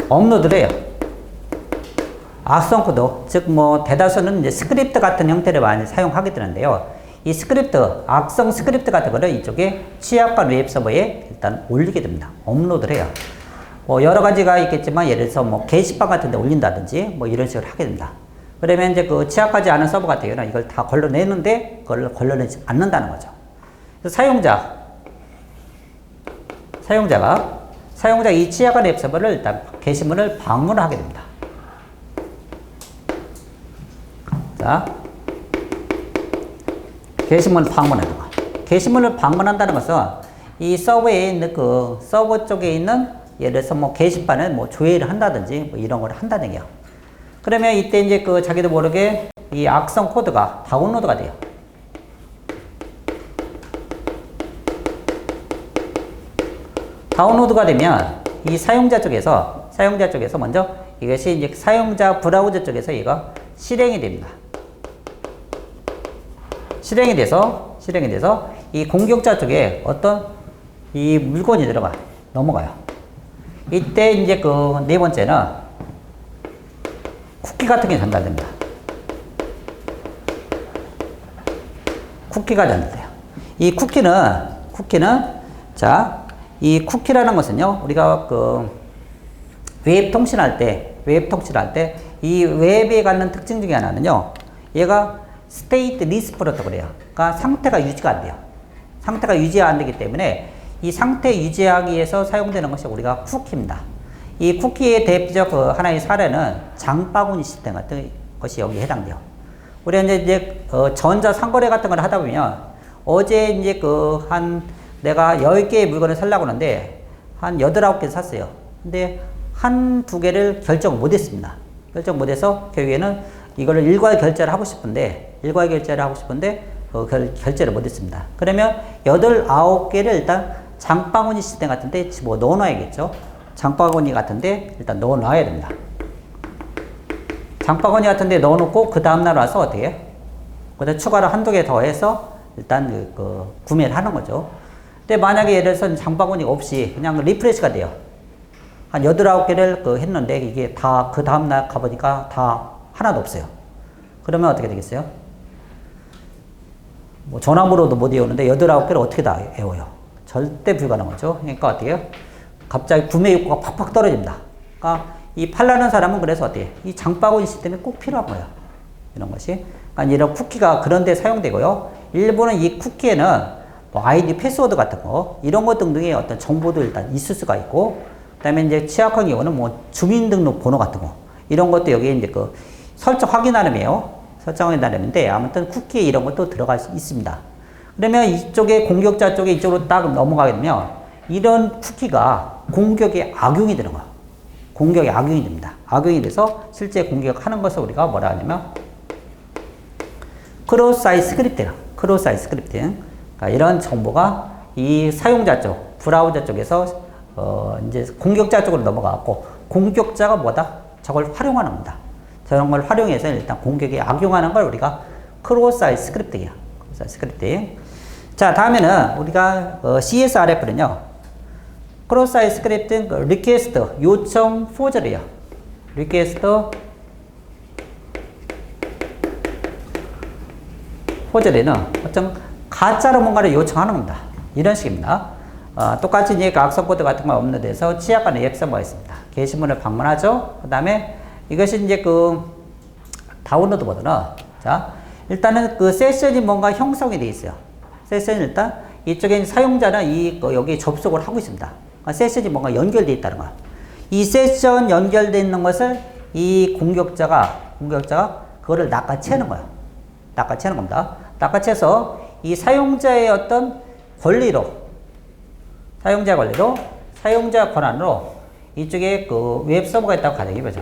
업로드를 해요. 악성 코드, 즉 뭐 대다수는 이제 스크립트 같은 형태를 많이 사용하게 되는데요. 이 스크립트, 악성 스크립트 같은 거를 이쪽에 취약한 웹 서버에 일단 올리게 됩니다. 업로드를 해요. 뭐 여러 가지가 있겠지만, 예를 들어서 뭐 게시판 같은 데 올린다든지 뭐 이런 식으로 하게 됩니다. 그러면 이제 그 취약하지 않은 서버 같은 경우는 이걸 다 걸러내는데 그걸 걸러내지 않는다는 거죠. 그래서 사용자가 이 취약한 웹 서버를 일단 게시물을 방문하게 됩니다. 자, 게시물을 방문하는 거. 게시물을 방문한다는 것은 이 서버에 있는 그 서버 쪽에 있는 예를 들어서 뭐 게시판을 뭐 조회를 한다든지 뭐 이런 걸 한다는 거예요. 그러면 이때 이제 그 자기도 모르게 이 악성 코드가 다운로드가 돼요. 다운로드가 되면 이 사용자 쪽에서 먼저 이것이 이제 사용자 브라우저 쪽에서 이거 실행이 됩니다. 실행이 돼서 이 공격자 쪽에 어떤 이 물건이 넘어가요. 이때 이제 그 네 번째는 쿠키 같은 게 전달됩니다. 쿠키가 전달돼요. 이 쿠키는 자, 이 쿠키라는 것은요, 우리가 그 웹 통신할 때 이 웹에 갖는 특징 중에 하나는요, 얘가 스테이트 리스 프로토콜이에요. 그러니까 상태가 유지가 안 돼요. 상태가 유지 안 되기 때문에 이 상태 유지하기 위해서 사용되는 것이 우리가 쿠키입니다. 이 쿠키의 대표적 하나의 사례는 장바구니 시스템 같은 것이 여기에 해당돼요. 우리가 이제 전자 상거래 같은 걸 하다 보면 어제 이제 내가 10개의 물건을 살라고 하는데 한 8, 9개 샀어요. 근데 한 두 개를 결정 못 했습니다. 결정 못 해서 결국에는 이거를 일괄 결제를 하고 싶은데 결제를 못 했습니다. 그러면 8, 9개를 일단 장바구니 시스템 같은데 넣어 놔야겠죠. 장바구니 같은데 일단 넣어 놔야 됩니다. 장바구니 같은데 넣어 놓고 그 다음날 와서 어떻게 해요? 그다음 추가로 한두 개 더 해서 일단 구매를 하는 거죠. 근데 만약에 예를 들어서 장바구니 없이 그냥 리프레시가 돼요. 한 8, 9개를 했는데 이게 다 그 다음날 가보니까 다 하나도 없어요. 그러면 어떻게 되겠어요? 뭐 전화번호도 못 외우는데 8, 9개를 어떻게 다 외워요? 절대 불가능하죠. 그러니까 어떻게 해요? 갑자기 구매 욕구가 팍팍 떨어집니다. 그러니까 이 팔라는 사람은 그래서 어때요? 이 장바구니 시스템이 꼭 필요한 거예요. 이런 것이. 그러니까 이런 쿠키가 그런 데 사용되고요. 일부는 이 쿠키에는 뭐 아이디 패스워드 같은 거, 이런 것 등등의 어떤 정보도 일단 있을 수가 있고, 그 다음에 이제 취약한 경우는 뭐 주민등록번호 같은 거, 이런 것도 여기에 이제 설정 확인하려면요. 설정 확인하려는데 아무튼 쿠키에 이런 것도 들어갈 수 있습니다. 그러면 이쪽에 공격자 쪽에 이쪽으로 딱 넘어가게 되면 이런 쿠키가 공격에 악용이 되는 거예요. 공격에 악용이 됩니다. 악용이 돼서 실제 공격하는 것을 우리가 뭐라 하냐면 크로스사이트 스크립팅. 그러니까 이런 정보가 이 사용자 쪽, 브라우저 쪽에서 이제 공격자 쪽으로 넘어가고 공격자가 뭐다? 저걸 활용하는 겁니다. 저런 걸 활용해서 일단 공격에 악용하는 걸 우리가 크로스사이트 스크립팅이야. 스크립팅. 자, 다음에는 우리가 CSRF는요. 크로스사이트 스크립팅 리퀘스트 요청 포저리요. 리퀘스트 포저리는 어떤 가짜로 뭔가를 요청하는 겁니다. 이런 식입니다. 똑같이 이제 악성 코드 같은 거 없는 데서 취약한 웹 서버가 있습니다. 게시물을 방문하죠. 그 다음에 이것이 이제 다운로드 버튼은 자, 일단은 세션이 뭔가 형성이 되어 있어요. 세션이 일단 이쪽에 사용자는 여기에 접속을 하고 있습니다. 세션이 뭔가 연결되어 있다는 거야. 이 세션 연결되어 있는 것을 이 공격자가 그거를 낚아채는 거야. 낚아채는 겁니다. 낚아채서 이 사용자의 어떤 권리로, 사용자 권한으로 이쪽에 웹 서버가 있다고 가정해보죠.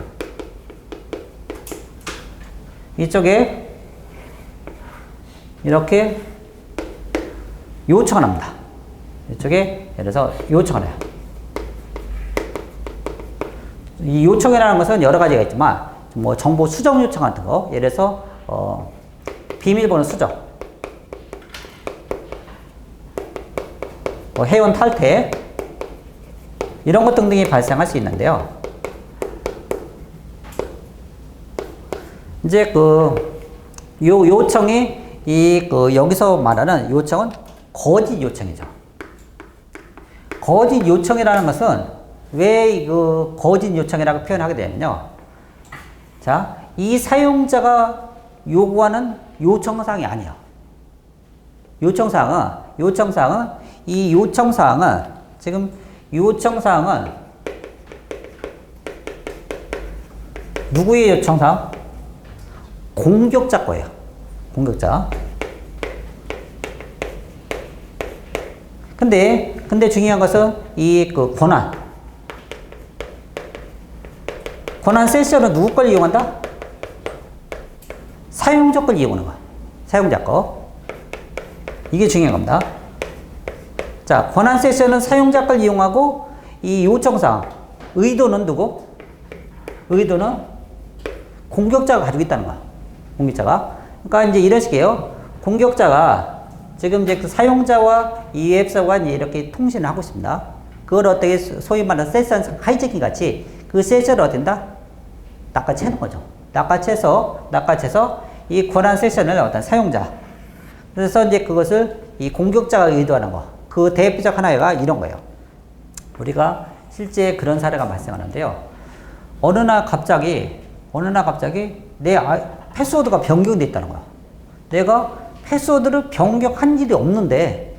이쪽에 이렇게 요청을 합니다. 이쪽에 예를 들어서 요청을 해요. 이 요청이라는 것은 여러 가지가 있지만 뭐 정보 수정 요청 같은 거, 예를 들어서 비밀번호 수정, 뭐 회원 탈퇴, 이런 것 등등이 발생할 수 있는데요. 이제 요청이 여기서 말하는 요청은 거짓 요청이죠. 거짓 요청이라는 것은 왜 거짓 요청이라고 표현하게 되냐면요. 자, 이 사용자가 요구하는 요청사항이 아니에요. 요청사항은 누구의 요청사항? 공격자 거예요. 공격자. 근데 중요한 것은 이 권한 세션은 누구 걸 이용한다? 사용자 걸 이용하는 거야. 사용자 거. 이게 중요한 겁니다. 자, 권한 세션은 사용자 걸 이용하고 이 요청사항, 의도는 누구? 의도는 공격자가 가지고 있다는 거야. 공격자가. 그러니까 이제 이런 식이에요. 공격자가 지금 이제 사용자와 이 웹서버가 이렇게 통신을 하고 있습니다. 그걸 어떻게 소위 말하는 세션 하이제킹 같이 그 세션을 어떻게 한다? 낚아채는 거죠. 낚아채서 이 권한 세션을 어떤 사용자. 그래서 이제 그것을 이 공격자가 의도하는 거. 그 대표적 하나가 이런 거예요. 우리가 실제 그런 사례가 발생하는데요. 어느 날 갑자기 내 패스워드가 변경되어 있다는 거야. 내가 패스워드를 변경한 일이 없는데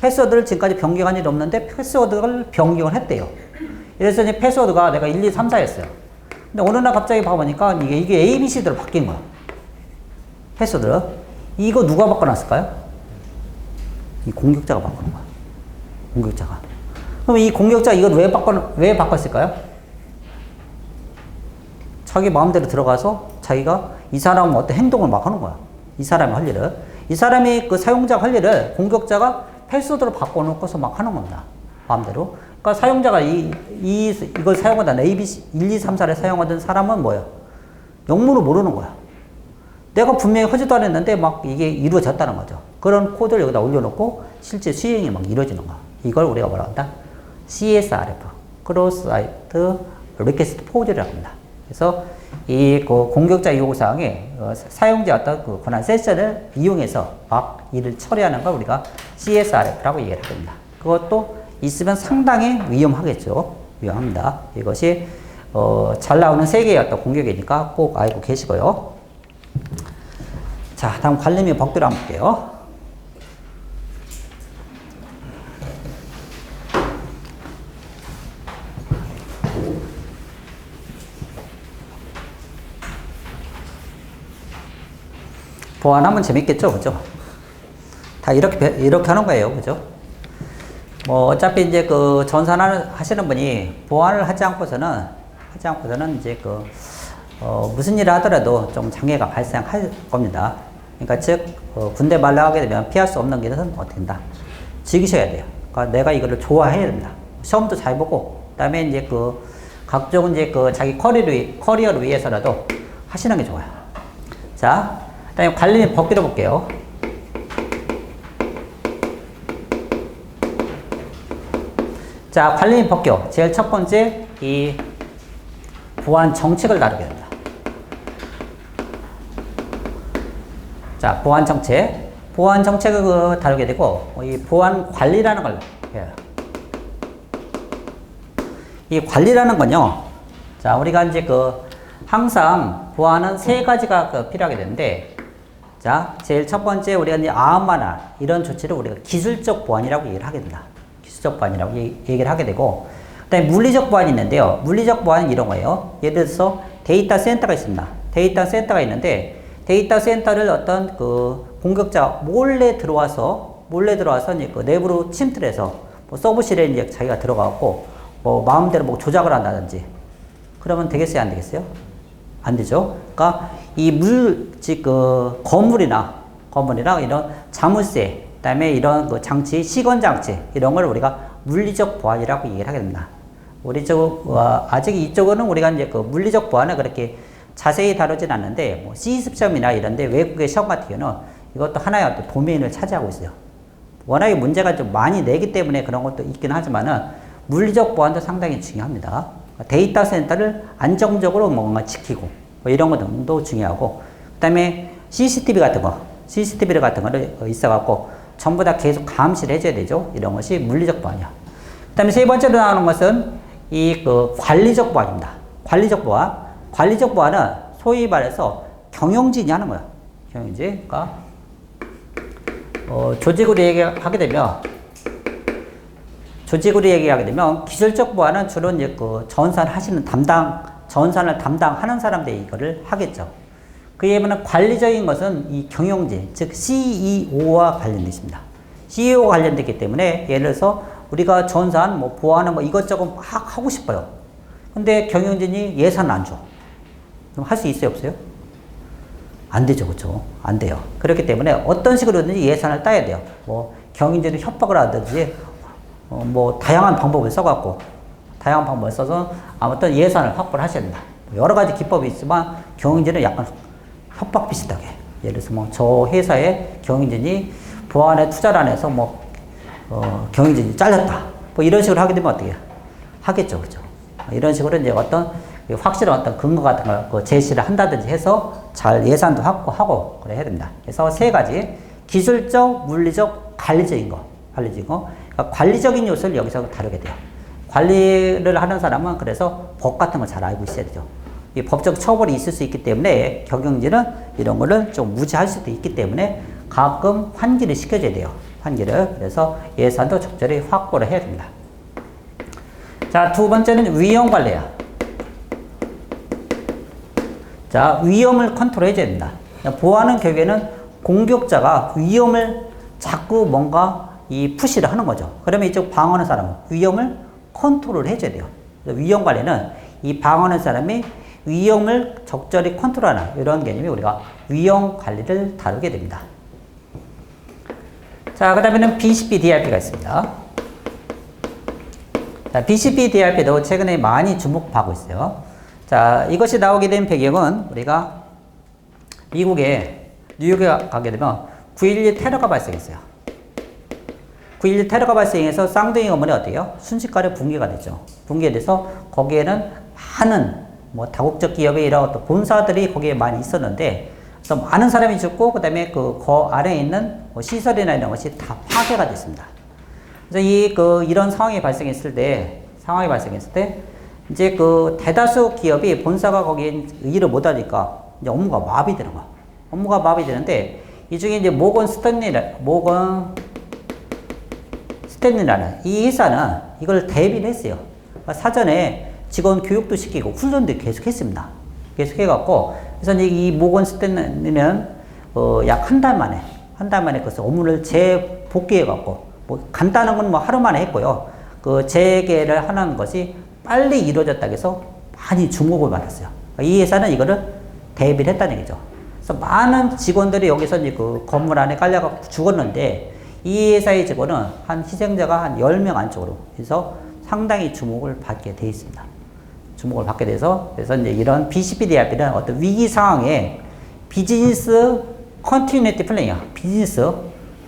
패스워드를 지금까지 변경한 일이 없는데 패스워드를 변경을 했대요. 그래서 이제 패스워드가 내가 1, 2, 3, 4였어요. 근데 어느 날 갑자기 봐보니까 이게 A, B, C대로 바뀐 거야. 패스워드를. 이거 누가 바꿔놨을까요? 이 공격자가 바꾸는 거야. 공격자가. 그럼 이 공격자가 이걸 왜 바꿨을까요? 자기 마음대로 들어가서 자기가 이 사람은 어떤 행동을 막 하는 거야. 이 사람의 할 일을. 이 사람이 그 사용자가 할 일을 공격자가 패스워드로 바꿔놓고서 막 하는 겁니다. 마음대로. 그러니까 사용자가 이걸 사용하던 ABC 1, 2, 3, 4를 사용하던 사람은 뭐예요? 영문을 모르는 거야. 내가 분명히 하지도 않았는데 막 이게 이루어졌다는 거죠. 그런 코드를 여기다 올려놓고 실제 수행이 막 이루어지는 거야. 이걸 우리가 뭐라 한다? CSRF, Cross Site Request Forgery라고 합니다. 그래서 이 공격자 요구사항에 사용자 어떤 그 권한 세션을 이용해서 막 일을 처리하는 걸 우리가 CSRF라고 얘기를 합니다. 그것도 있으면 상당히 위험하겠죠. 위험합니다. 이것이 잘 나오는 세계의 어떤 공격이니까 꼭 알고 계시고요. 자, 다음 관리 및 복귀를 한번 볼게요. 보완하면 재밌겠죠, 그죠? 다 이렇게 하는 거예요, 그죠? 뭐, 어차피 이제 그 전산을 하시는 분이 보완을 하지 않고서는 이제 무슨 일을 하더라도 좀 장애가 발생할 겁니다. 그러니까 즉, 군대 말라가게 되면 피할 수 없는 것은 어떻게 된다? 즐기셔야 돼요. 그러니까 내가 이거를 좋아해야 됩니다. 시험도 잘 보고, 그 다음에 이제 각종 이제 자기 커리어를 위해서라도 하시는 게 좋아요. 자, 그 다음에 관리 및 복귀를 볼게요. 자, 관리 및 복귀. 제일 첫 번째, 이 보안 정책을 다루게 됩니다. 자, 보안 정책. 보안 정책을 다루게 되고, 이 보안 관리라는 걸 해요. 이 관리라는 건요, 자, 우리가 이제 항상 보안은 세 가지가 필요하게 되는데, 자, 제일 첫 번째, 우리가 이제 암호화나 이런 조치를 우리가 기술적 보안이라고 얘기를 하게 된다. 기술적 보안이라고 얘기를 하게 되고, 그 다음에 물리적 보안이 있는데요. 물리적 보안은 이런 거예요. 예를 들어서 데이터 센터가 있습니다. 데이터 센터가 있는데, 데이터 센터를 어떤 공격자가 몰래 들어와서 이제 내부로 침투를 해서 뭐 서버실에 이제 자기가 들어가고 뭐 마음대로 뭐 조작을 한다든지 그러면 되겠어요? 안 되겠어요? 안 되죠. 그러니까 즉 건물이나 이런 자물쇠, 그다음에 이런 장치, 시건 장치 이런 걸 우리가 물리적 보안이라고 얘기를 하게 됩니다. 아직 이쪽은 우리가 이제 물리적 보안을 그렇게 자세히 다루진 않는데, 뭐 C습 시험이나 이런데 외국의 시험 같은 경우는 이것도 하나의 어떤 도메인을 차지하고 있어요. 워낙에 문제가 좀 많이 내기 때문에 그런 것도 있긴 하지만은 물리적 보안도 상당히 중요합니다. 데이터 센터를 안정적으로 뭔가 지키고 뭐 이런 것도 중요하고, 그다음에 CCTV 같은 거를 있어갖고 전부 다 계속 감시를 해줘야 되죠. 이런 것이 물리적 보안이야. 그다음에 세 번째로 나오는 것은 관리적 보안입니다. 관리적 보안은 소위 말해서 경영진이 하는 거야. 경영진. 그러니까 조직으로 얘기하게 되면 기술적 보안은 주로 이제 전산을 담당하는 사람들이 이거를 하겠죠. 그에 비하면 관리적인 것은 이 경영진, 즉 CEO와 관련되어 있습니다. CEO와 관련되기 때문에 예를 들어서 우리가 전산, 뭐 보안은 뭐 이것저것 막 하고 싶어요. 근데 경영진이 예산을 안 줘. 그럼 할 수 있어요, 없어요? 안 되죠, 그렇죠? 안 돼요. 그렇기 때문에 어떤 식으로든지 예산을 따야 돼요. 뭐 경영진을 협박을 하든지 뭐 다양한 방법을 써서 아무튼 예산을 확보를 하셔야 된다. 여러 가지 기법이 있지만 경영진은 약간 협박 비슷하게. 예를 들어서 뭐 저 회사에 경영진이 보안에 투자를 안 해서 경영진이 잘렸다. 뭐 이런 식으로 하게 되면 어떻게 하겠죠, 그렇죠? 이런 식으로 이제 어떤 확실한 어떤 근거 같은 걸 제시를 한다든지 해서 잘 예산도 확보하고 그래 해야 됩니다. 그래서 세 가지 기술적, 물리적, 관리적인 거. 그러니까 관리적인 요소를 여기서 다루게 돼요. 관리를 하는 사람은 그래서 법 같은 걸 잘 알고 있어야 되죠. 이 법적 처벌이 있을 수 있기 때문에 경영진은 이런 거를 좀 무시할 수도 있기 때문에 가끔 환기를 시켜줘야 돼요. 판기를. 그래서 예산도 적절히 확보를 해야 됩니다. 자, 두 번째는 위험 관리야. 자, 위험을 컨트롤 해줘야 됩니다. 보호하는 결국에는 공격자가 위험을 자꾸 뭔가 이 푸시를 하는 거죠. 그러면 이쪽 방어하는 사람은 위험을 컨트롤 해줘야 돼요. 위험 관리는 이 방어하는 사람이 위험을 적절히 컨트롤하는 이런 개념이 우리가 위험 관리를 다루게 됩니다. 자, 그 다음에는 BCP DRP가 있습니다. 자, BCP DRP도 최근에 많이 주목받고 있어요. 자, 이것이 나오게 된 배경은 우리가 미국의 뉴욕에 가게 되면 9.11 테러가 발생했어요. 9.11 테러가 발생해서 쌍둥이 건물이 어때요? 순식간에 붕괴가 됐죠. 붕괴돼서 거기에는 많은 뭐 다국적 기업의 이런 어떤 본사들이 거기에 많이 있었는데, 그래서 많은 사람이 죽고 그다음에 그 아래에 있는 뭐 시설이나 이런 것이 다 파괴가 됐습니다. 그래서 이런 상황이 발생했을 때 이제 그 대다수 기업이 본사가 거기에 일을 못 하니까 이제 업무가 마비되는 거야. 업무가 마비되는데 이 중에 이제 모건 스탠리라는 이 회사는 이걸 대비를 했어요. 그러니까 사전에 직원 교육도 시키고 훈련도 계속 했습니다. 계속 해갖고, 그래서 이제 이 모건 스탠리는 약 한 달 만에 그래서 업무를 재복귀해갖고, 뭐 간단한 건 뭐 하루 만에 했고요. 그 재개를 하는 것이 빨리 이루어졌다고 해서 많이 주목을 받았어요. 이 회사는 이거를 대비를 했다는 얘기죠. 그래서 많은 직원들이 여기서 이제 그 건물 안에 깔려갖고 죽었는데, 이 회사의 직원은 한 희생자가 한 10명 안쪽으로 해서 상당히 주목을 받게 돼 있습니다. 주목을 받게 돼서, 그래서 이제 이런 BCP DRP는 어떤 위기 상황에 비즈니스 컨티뉴티 플랜이야. 비즈니스,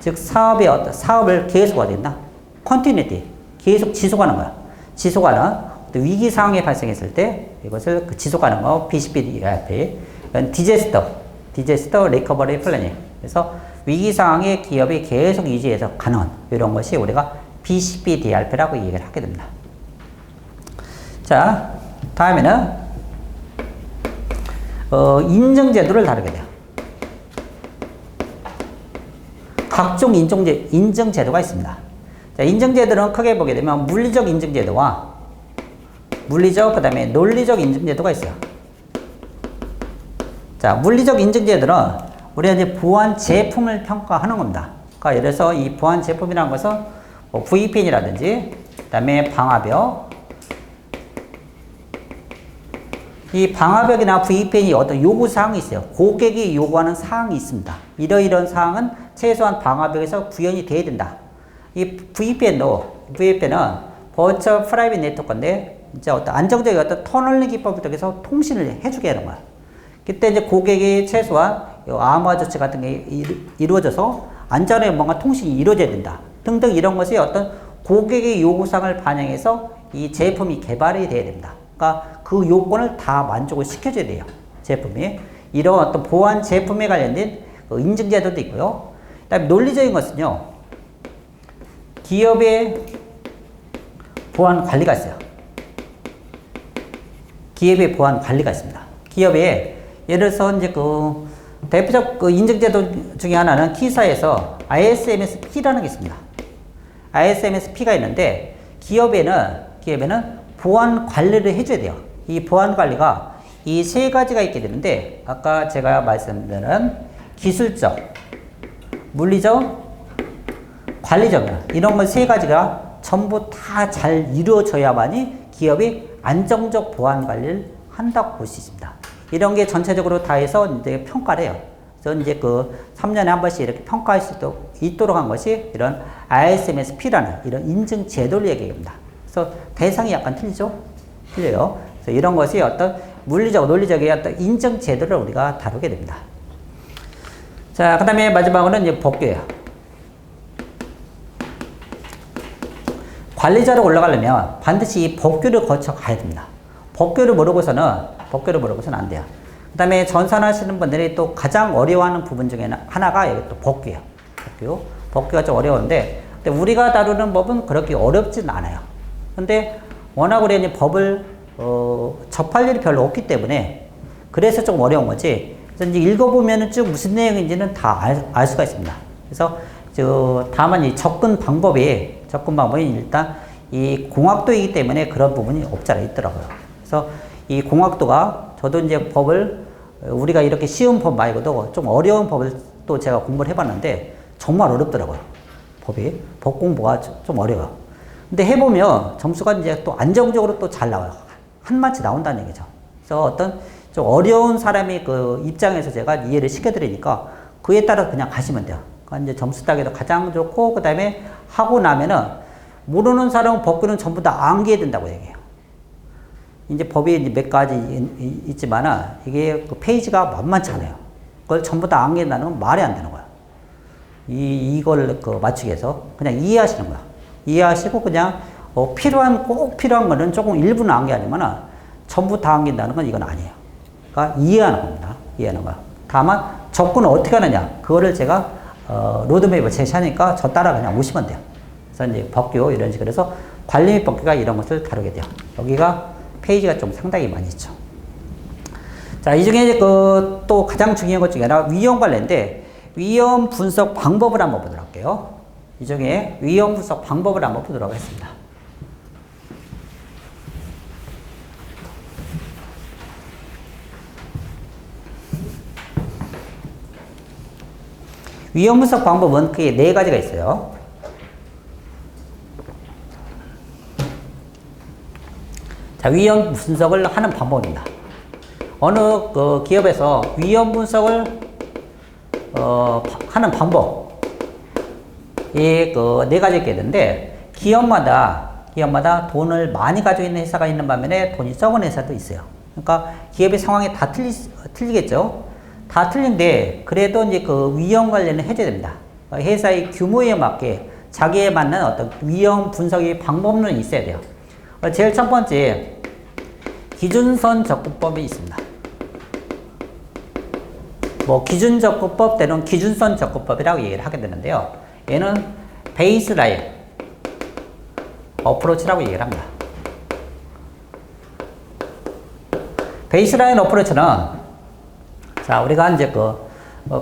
즉 사업을 계속 어디 있나? 컨티뉴티, 계속 지속하는 거야. 지속하는 어떤 위기 상황이 발생했을 때 이것을 지속하는 거 BCP DRP. 디제스터 리커버리 플래닝. 그래서 위기 상황에 기업이 계속 유지해서 가는 이런 것이 우리가 BCP DRP라고 얘기를 하게 됩니다. 자, 다음에는 인증제도를 다루게 돼요. 각종 인증제도가 있습니다. 자, 인증제도는 크게 보게 되면 물리적 인증제도와 그 다음에 논리적 인증제도가 있어요. 자, 물리적 인증제도는 우리가 이제 보안 제품을 평가하는 겁니다. 그러니까 예를 들어서 이 보안 제품이라는 것은 뭐 VPN이라든지, 그 다음에 방화벽, 이 방화벽이나 VPN이 어떤 요구사항이 있어요. 고객이 요구하는 사항이 있습니다. 이런 사항은 최소한 방화벽에서 구현이 돼야 된다. 이 VPN은 버추얼 프라이빗 네트워크인데, 이제 어떤 안정적인 어떤 터널링 기법을 통해서 통신을 해주게 하는 거야. 그때 이제 고객이 최소한 암호화 조치 같은 게 이루어져서 안전하게 뭔가 통신이 이루어져야 된다. 등등 이런 것이 어떤 고객의 요구사항을 반영해서 이 제품이 개발이 돼야 됩니다. 그러니까 그 요건을 다 만족을 시켜줘야 돼요. 제품이. 이런 어떤 보안 제품에 관련된 인증제도도 있고요. 그다음에 논리적인 것은요. 기업의 보안 관리가 있어요. 기업의 보안 관리가 있습니다. 기업에 예를 들어서 이제 그 대표적 그 인증제도 중에 하나는 K사에서 ISMS-P라는 게 있습니다. ISMS-P가 있는데 기업에는 보안 관리를 해줘야 돼요. 이 보안 관리가 이 세 가지가 있게 되는데, 아까 제가 말씀드린 기술적, 물리적, 관리적 이런 것 세 가지가 전부 다 잘 이루어져야만이 기업이 안정적 보안 관리를 한다고 볼 수 있습니다. 이런 게 전체적으로 다 해서 이제 평가를 해요. 그래서 이제 그 3년에 한 번씩 이렇게 평가할 수 있도록 한 것이 이런 ISMS-P라는 이런 인증 제도를 얘기합니다. 그래서 대상이 약간 틀리죠? 틀려요. 그래서 이런 것이 어떤 물리적, 논리적인 어떤 인증 제도를 우리가 다루게 됩니다. 자, 그 다음에 마지막으로는 이제 법규예요. 관리자로 올라가려면 반드시 이 법규를 거쳐 가야 됩니다. 법규를 모르고서는 안 돼요. 그 다음에 전산하시는 분들이 또 가장 어려워하는 부분 중에 하나가 여기 또 법규예요. 법규가 좀 어려운데, 근데 우리가 다루는 법은 그렇게 어렵진 않아요. 근데 워낙 우리가 법을 접할 일이 별로 없기 때문에 그래서 좀 어려운 거지. 그래서 이제 읽어보면은 쭉 무슨 내용인지는 다 알 수가 있습니다. 그래서 다만 이 접근 방법이 일단 이 공학도이기 때문에 그런 부분이 없지 않아 있더라고요. 그래서 이 공학도가 저도 이제 법을 우리가 이렇게 쉬운 법 말고도 좀 어려운 법을 또 제가 공부를 해봤는데 정말 어렵더라고요. 법 공부가 좀 어려워요. 근데 해보면 점수가 이제 또 안정적으로 또 잘 나와요. 한 마치 나온다는 얘기죠. 그래서 어떤 좀 어려운 사람이 그 입장에서 제가 이해를 시켜드리니까 그에 따라 그냥 가시면 돼요. 그러니까 이제 점수 따기도 가장 좋고, 그 다음에 하고 나면은 모르는 사람은 법규는 전부 다 암기해야 된다고 얘기해요. 이제 법이 이제 몇 가지 있지만은 이게 그 페이지가 만만치 않아요. 그걸 전부 다 암기한다는 건 말이 안 되는 거야. 이걸 그 맞추기 위해서 그냥 이해하시는 거야. 이해하시고 그냥 꼭 필요한 거는 조금 일부는 암기하지만은 전부 다 암긴다는 건 이건 아니에요. 그러니까 이해하는 겁니다. 이해하는 거야. 다만 접근을 어떻게 하느냐, 그거를 제가 로드맵을 제시하니까 저 따라 그냥 오시면 돼요. 그래서 이제 법규 이런 식으로 해서 관리 및 법규가 이런 것을 다루게 돼요. 여기가 페이지가 좀 상당히 많이 있죠. 자, 이 중에 이제 또 가장 중요한 것 중에 하나 위험 관련인데, 위험 분석 방법을 한번 보도록 할게요. 이 중에 위험 분석 방법을 한번 보도록 하겠습니다. 위험 분석 방법은 크게 네 가지가 있어요. 자, 위험 분석을 하는 방법입니다. 어느 그 기업에서 위험 분석을 하는 방법, 그 네 가지 있겠는데, 기업마다 돈을 많이 가지고 있는 회사가 있는 반면에 돈이 적은 회사도 있어요. 그러니까 기업의 상황이 다 틀리겠죠. 다 틀린데 그래도 이제 그 위험 관리는 해줘야 됩니다. 회사의 규모에 맞게 자기에 맞는 어떤 위험 분석의 방법론이 있어야 돼요. 제일 첫 번째, 기준선 접근법이 있습니다. 뭐 기준 접근법 때는 기준선 접근법이라고 얘기를 하게 되는데요. 얘는 베이스라인 어프로치라고 얘기를 합니다. 베이스라인 어프로치는, 자, 우리가 이제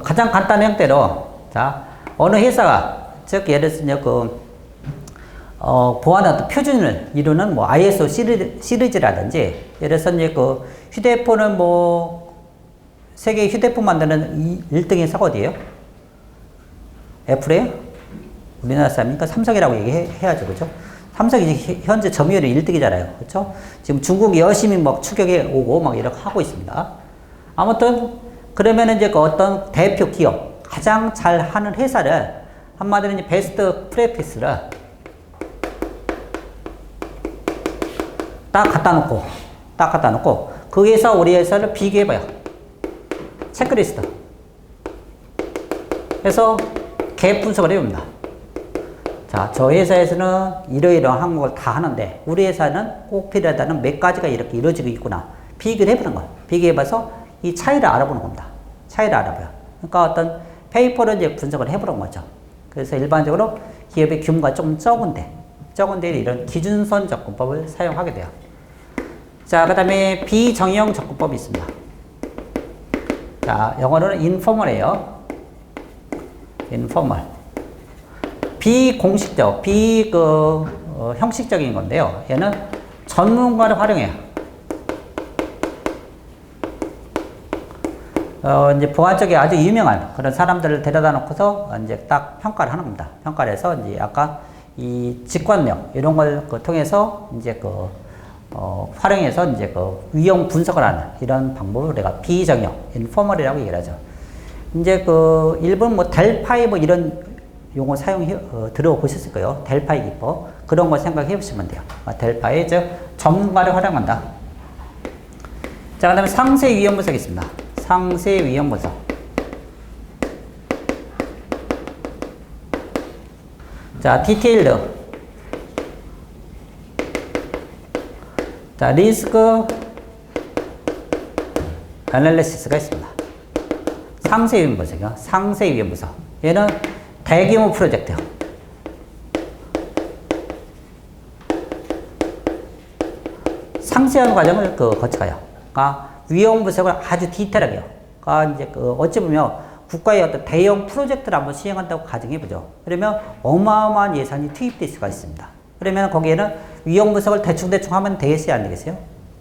가장 간단한 형태로, 자, 어느 회사가, 즉, 예를 들어서 보안의 어떤 표준을 이루는 뭐 ISO 시리즈라든지, 예를 들어서 이제 휴대폰은 세계 휴대폰 만드는 1등의 회사가 어디예요? 애플이에요? 우리나라 사람이니까 삼성이라고 얘기해야죠. 그죠? 삼성이 현재 점유율이 1등이잖아요. 그렇죠? 지금 중국이 열심히 막 추격해 오고 막 이렇게 하고 있습니다. 아무튼 그러면 이제 어떤 대표 기업, 가장 잘 하는 회사를 한마디로 이제 베스트 프랙티스를 딱 갖다 놓고 그 회사 우리 회사를 비교해봐요. 체크리스트. 그래서 갭 분석을 해봅니다. 자, 저 회사에서는 이러이러한 걸 다 하는데 우리 회사는 꼭 필요하다는 몇 가지가 이렇게 이루어지고 있구나. 비교를 해보는 거예요. 비교해봐서 이 차이를 알아보는 겁니다. 차이를 알아봐요. 그러니까 어떤 페이퍼를 이제 분석을 해보는 거죠. 그래서 일반적으로 기업의 규모가 좀 적은데 이런 기준선 접근법을 사용하게 돼요. 자, 그 다음에 비정형 접근법이 있습니다. 자, 영어로는 informal이에요. informal. 비공식적, 형식적인 건데요. 얘는 전문가를 활용해요. 이제 보안 쪽에 아주 유명한 그런 사람들을 데려다 놓고서 이제 딱 평가를 하는 겁니다. 평가를 해서 이제 아까 이 직관력, 이런 걸 통해서 이제 활용해서 이제 위험 분석을 하는 이런 방법을 우리가 비정형, informal이라고 얘기를 하죠. 이제 일본 델파이 이런 용어 들어보셨을 거예요. 델파이 기법. 그런 거 생각해 보시면 돼요. 델파이, 즉, 전문가를 활용한다. 자, 그 다음에 상세 위험 분석이 있습니다. 상세 위험 분석. 자, 디테일드. 자, 리스크 애널리시스가 있습니다. 상세 위험 분석이요. 상세 위험 분석. 얘는 대규모 프로젝트요. 상세한 과정을 거쳐가요. 그러니까 위험 분석을 아주 디테일하게요. 그러니까 이제 어찌 보면 국가의 어떤 대형 프로젝트를 한번 시행한다고 가정해보죠. 그러면 어마어마한 예산이 투입될 수가 있습니다. 그러면 거기에는 위험 분석을 대충대충 하면 되겠어요? 안 되겠어요?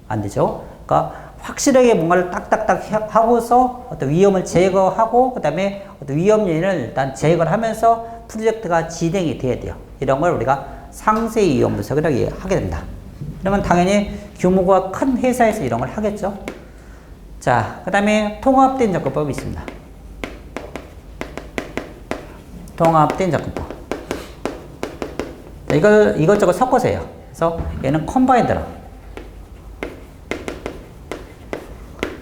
안 되죠. 그러니까 확실하게 뭔가를 딱딱딱 하고서 어떤 위험을 제거하고 그 다음에 어떤 위험 요인을 일단 제거를 하면서 프로젝트가 진행이 돼야 돼요. 이런 걸 우리가 상세 위험 분석이라고 하게 됩니다. 그러면 당연히 규모가 큰 회사에서 이런 걸 하겠죠. 자, 그 다음에 통합된 접근법이 있습니다. 통합된 접근법. 이걸 이것저것 섞어서 해요. 그래서 얘는 컴바인드로.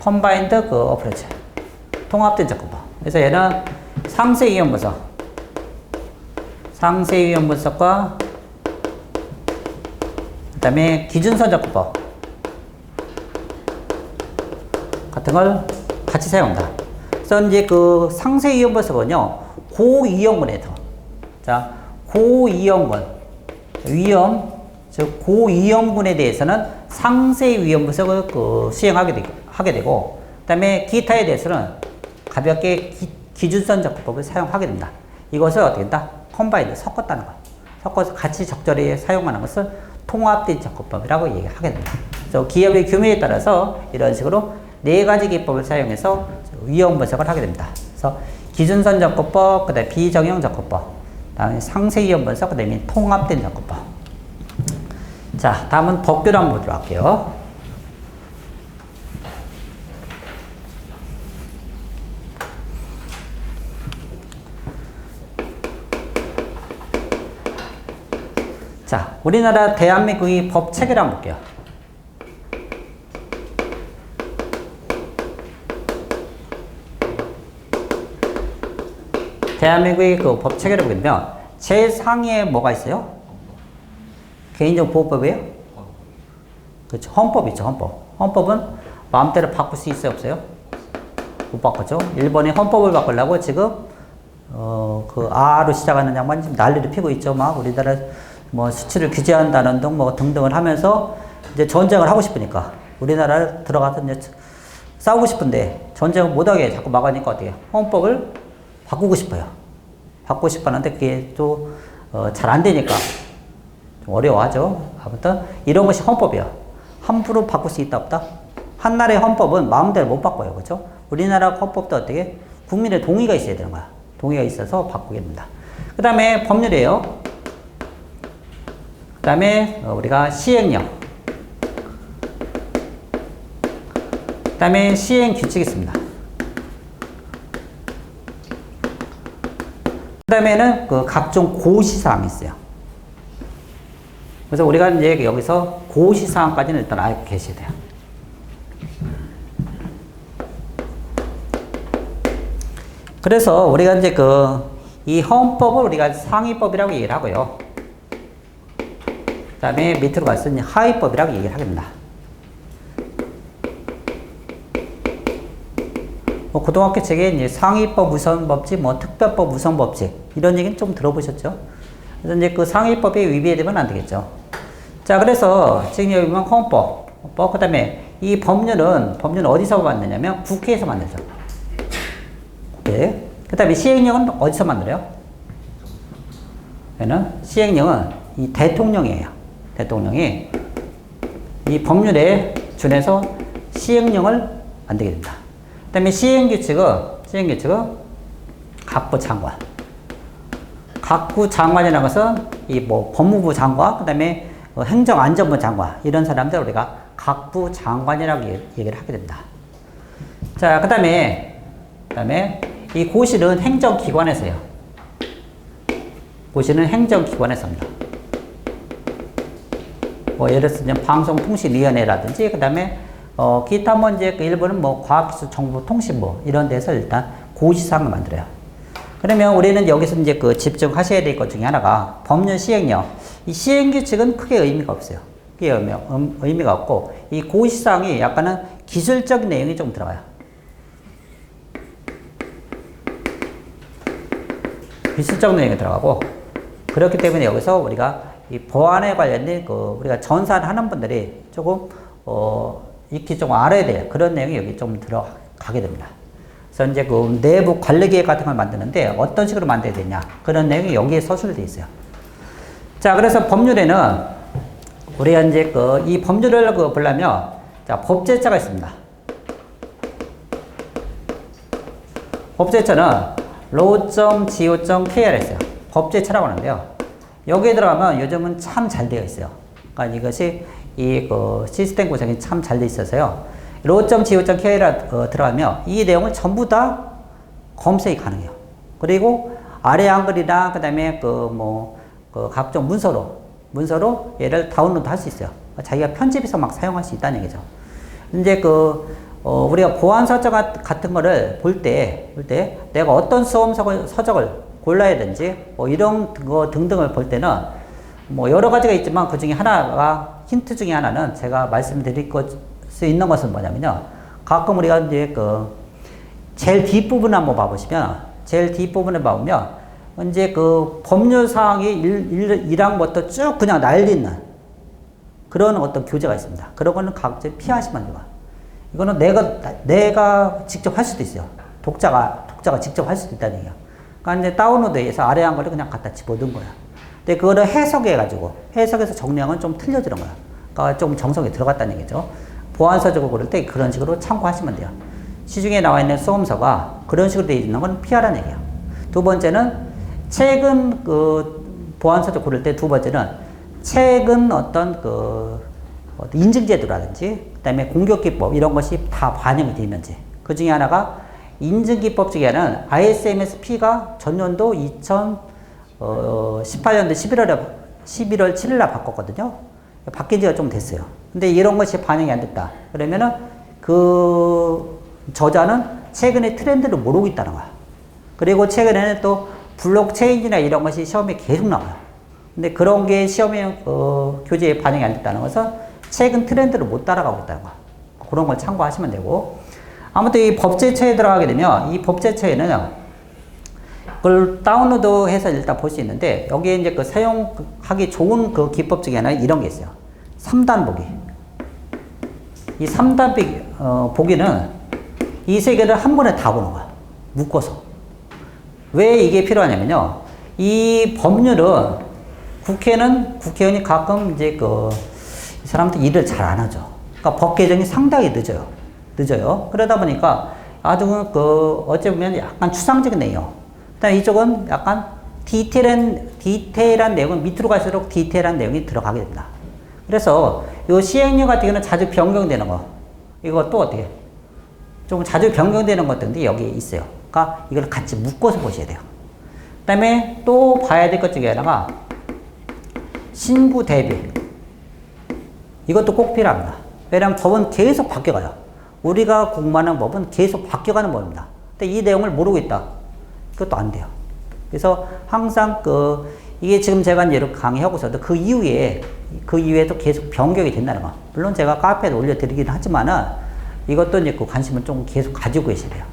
컴바인드 그 어프로치. 통합된 접근법. 그래서 얘는 상세 위험 분석. 상세 위험 분석과 그 다음에 기준선 접근법 같은 걸 같이 사용한다. 그래서 이제 그 상세 위험 분석은요, 고위험군에서. 자, 고위험군. 위험, 즉, 고위험군에 대해서는 상세 위험 분석을 시행하게 되고, 그 다음에 기타에 대해서는 가볍게 기준선 접근법을 사용하게 된다. 이것을 어떻게 된다? 컴바인드, 섞었다는 거. 섞어서 같이 적절히 사용하는 것을 통합된 접근법이라고 얘기하게 됩니다. 그래서 기업의 규모에 따라서 이런 식으로 4가지 기법을 사용해서 위험 분석을 하게 됩니다. 그래서 기준선 접근법, 그 다음에 비정형 접근법, 그 다음에 상세 위험 분석, 그 다음에 통합된 접근법. 자, 다음은 법규를 한번 보도록 할게요. 자, 우리나라 대한민국의 법 체계를 한번 볼게요. 대한민국의 그 법 체계를 보게 되면 제상위에 뭐가 있어요? 개인정보보호법이에요? 그렇죠. 헌법 있죠, 헌법. 헌법은 마음대로 바꿀 수 있어요, 없어요? 못 바꿨죠. 일본이 헌법을 바꾸려고 지금 그 아로 시작하는 양반이 지금 난리를 피고 있죠. 막 우리나라 뭐 수출을 규제한다는 등 뭐 등등을 하면서 이제 전쟁을 하고 싶으니까 우리나라를 들어가서 이제 싸우고 싶은데 전쟁을 못하게 자꾸 막으니까 어떻게 헌법을 바꾸고 싶어요. 바꾸고 싶어 하는데 그게 또 잘 안 되니까 좀 어려워하죠. 아무튼 이런 것이 헌법이야. 함부로 바꿀 수 있다 없다? 한 나라의 헌법은 마음대로 못 바꿔요. 그렇죠? 우리나라 헌법도 어떻게 국민의 동의가 있어야 되는 거야. 동의가 있어서 바꾸게 됩니다. 그 다음에 법률이에요. 그 다음에 우리가 시행령. 그 다음에 시행규칙이 있습니다. 그 다음에는 그 각종 고시사항이 있어요. 그래서 우리가 이제 여기서 고시사항까지는 일단 알고 계셔야 돼요. 그래서 우리가 이제 이 헌법을 우리가 상위법이라고 얘기를 하고요. 그 다음에 밑으로 가서 이제 하위법이라고 얘기를 하게 됩니다. 뭐 고등학교 책에 이제 상위법 우선법칙, 뭐 특별법 우선법칙 이런 얘기는 좀 들어보셨죠? 그래서 이제 그 상위법에 위배되면 안 되겠죠. 자, 그래서 지금 여기 보면 헌법, 그 다음에 이 법률은 어디서 만드냐면 국회에서 만들죠. 네. 그 다음에 시행령은 어디서 만들어요? 얘는 시행령은 이 대통령이에요. 대통령이 이 법률에 준해서 시행령을 만들게 됩니다. 그 다음에 시행규칙은 각부 장관. 각부 장관이라는 것은 이 뭐 법무부 장관, 그 다음에 행정안전부 장관, 이런 사람들 우리가 각부 장관이라고 얘기를 하게 됩니다. 자, 그 다음에 이 고시는 행정기관에서요. 고시는 행정기관에서 합니다. 뭐 예를 들어서 방송통신위원회라든지, 그 다음에 기타 뭐 이제 일부는 뭐 과학기술정보통신부 이런 데서 일단 고시사항을 만들어요. 그러면 우리는 여기서 이제 집중하셔야 될 것 중에 하나가 법률 시행령. 이 시행규칙은 크게 의미가 없어요. 크게 의미가 없고, 이 고시사항이 약간은 기술적인 내용이 좀 들어가요. 기술적 내용이 들어가고, 그렇기 때문에 여기서 우리가 이 보안에 관련된 우리가 전사를 하는 분들이 조금 익히 좀 알아야 될 그런 내용이 여기 좀 들어가게 됩니다. 그래서 이제 그 내부 관리 계획 같은 걸 만드는데 어떤 식으로 만들어야 되냐. 그런 내용이 여기에 서술되어 있어요. 자, 그래서 법률에는 우리가 이제 이 법률을 보려면 자, 법제처가 있습니다. 법제처는 law.go.kr 있어요. 법제처라고 하는데요. 여기에 들어가면 요즘은 참 잘 되어 있어요. 그러니까 이것이 시스템 구성이 참 잘 되어 있어서요. law.go.kr 들어가면 이 내용을 전부 다 검색이 가능해요. 그리고 아래 한글이나 그다음에 각종 문서로 얘를 다운로드 할 수 있어요. 자기가 편집해서 막 사용할 수 있다는 얘기죠. 이제 우리가 보안 서적 같은 거를 볼 때 내가 어떤 서적을 골라야 되는지 이런 거 등등을 볼 때는 여러 가지가 있지만 그 중에 하나가 힌트 중에 하나는 제가 말씀드릴 수 있는 것은 뭐냐면요. 가끔 우리가 이제 제일 뒷부분을 한번 봐보시면 제일 뒷부분을 봐보면 이제 법률사항이 1항부터 쭉 그냥 날리는 그런 어떤 교재가 있습니다. 그런 거는 각자 피하시면 돼요. 이거는 내가 직접 할 수도 있어요. 독자가 직접 할 수도 있다는 얘기야. 그러니까 이제 다운로드해서 아래 한 거를 그냥 갖다 집어넣은 거야. 근데 그거를 해석해서 정리하면 좀 틀려지는 거야. 그러니까 좀 정성이 들어갔다는 얘기죠. 보안서적을 고를 때 그런 식으로 참고하시면 돼요. 시중에 나와 있는 수험서가 그런 식으로 되어 있는 건 피하라는 얘기야. 두 번째는 최근 보안서적 고를 때 두 번째는 최근 어떤 인증제도라든지 그다음에 공격기법 이런 것이 다 반영이 되는지 그 중에 하나가 인증기법 중에 하나는 ISMS-P가 전년도 2018년도 11월 7일 날 바꿨거든요. 바뀐 지가 좀 됐어요. 근데 이런 것이 반영이 안 됐다. 그러면은 그 저자는 최근의 트렌드를 모르고 있다는 거야. 그리고 최근에는 또 블록체인이나 이런 것이 시험에 계속 나와요. 근데 그런 게 시험에 교재에 반영이 안 됐다는 것은 최근 트렌드를 못 따라가고 있다는 거야. 그런 걸 참고하시면 되고 아무튼 이 법제처에 들어가게 되면 이 법제처에는 그걸 다운로드해서 일단 볼 수 있는데 여기에 이제 사용하기 좋은 기법 중에 하나 이런 게 있어요. 3단 보기. 이 3단 보기는 이 세 개를 한 번에 다 보는 거야. 묶어서. 왜 이게 필요하냐면요. 이 법률은 국회의원이 가끔 이제 이 사람들 일을 잘 안 하죠. 그러니까 법 개정이 상당히 늦어요. 그러다 보니까 아주 어찌 보면 약간 추상적인 내용. 그다음에 이쪽은 약간 디테일한 내용은 밑으로 갈수록 디테일한 내용이 들어가게 됩니다. 그래서 이 시행령 같은 경우는 자주 변경되는 거. 이것도 어떻게? 좀 자주 변경되는 것들이 여기에 있어요. 그러니까 이걸 같이 묶어서 보셔야 돼요. 그 다음에 또 봐야 될 것 중에 하나가 신구 대비. 이것도 꼭 필요합니다. 왜냐하면 법은 계속 바뀌어가요. 우리가 공부하는 법은 계속 바뀌어가는 법입니다. 근데 이 내용을 모르고 있다. 그것도 안 돼요. 그래서 항상 이게 지금 제가 이렇게 강의하고서도 그 이후에도 계속 변경이 된다는 거. 물론 제가 카페에 올려드리긴 하지만은 이것도 이제 관심을 좀 계속 가지고 계셔야 돼요.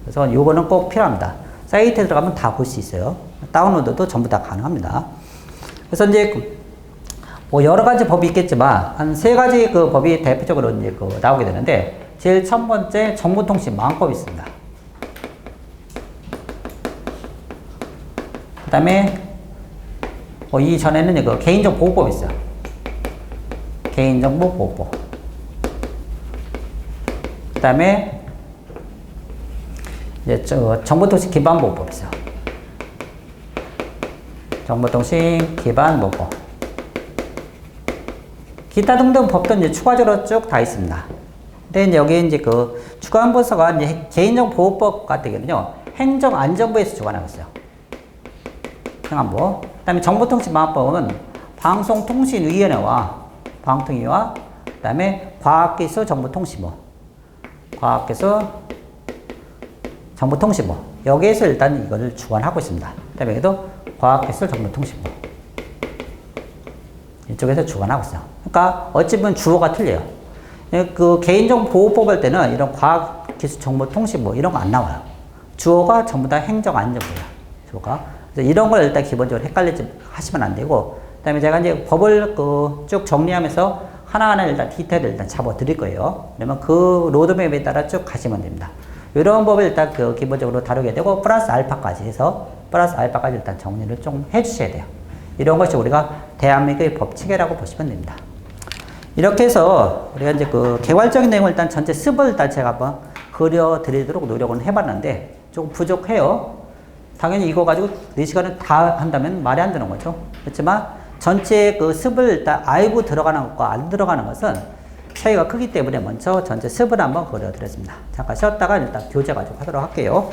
그래서 요거는 꼭 필요합니다. 사이트에 들어가면 다 볼 수 있어요. 다운로드도 전부 다 가능합니다. 그래서 이제 여러 가지 법이 있겠지만 한 세 가지 법이 대표적으로 이제 나오게 되는데 제일 첫 번째 정보통신망법이 있습니다. 그 다음에 이전에는 개인정보보호법이 있어요. 개인정보보호법. 그 다음에 이제 정보통신기반보호법이 있어요. 정보통신기반보호법. 기타 등등 법도 이제 추가적으로 쭉 다 있습니다. 근데 이제 여기 이제 주관부서가 이제 개인정보보호법 같은 경우는요, 행정안전부에서 주관하고 있어요. 행안부. 그 다음에 정보통신망법은 방송통신위원회와 방통위와 그 다음에 과학기술정보통신부. 과학기술 정보통신부. 여기에서 일단 이거를 주관하고 있습니다. 그 다음에 여기도 과학기술정보통신부. 이쪽에서 주관하고 있어요. 그러니까 어찌 보면 주어가 틀려요. 개인정보보호법 할 때는 이런 과학기술정보통신부 이런 거 안 나와요. 주어가 전부 다 행정안전부예요. 주어가. 그래서 이런 걸 일단 기본적으로 헷갈리지 하시면 안 되고, 그 다음에 제가 이제 법을 쭉 정리하면서 하나하나 일단 디테일을 일단 잡아 드릴 거예요. 그러면 그 로드맵에 따라 쭉 가시면 됩니다. 이런 법을 일단 그 기본적으로 다루게 되고, 플러스 알파까지 해서, 플러스 알파까지 일단 정리를 좀 해주셔야 돼요. 이런 것이 우리가 대한민국의 법체계라고 보시면 됩니다. 이렇게 해서 우리가 이제 그 개괄적인 내용을 일단 전체 습을 일단 제가 한번 그려드리도록 노력은 해봤는데, 조금 부족해요. 당연히 이거 가지고 4시간을 다 한다면 말이 안 되는 거죠. 그렇지만 전체 그 습을 일단 알고 들어가는 것과 안 들어가는 것은 차이가 크기 때문에 먼저 전체 습을 한번 그려드렸습니다. 잠깐 쉬었다가 일단 교재 가지고 하도록 할게요.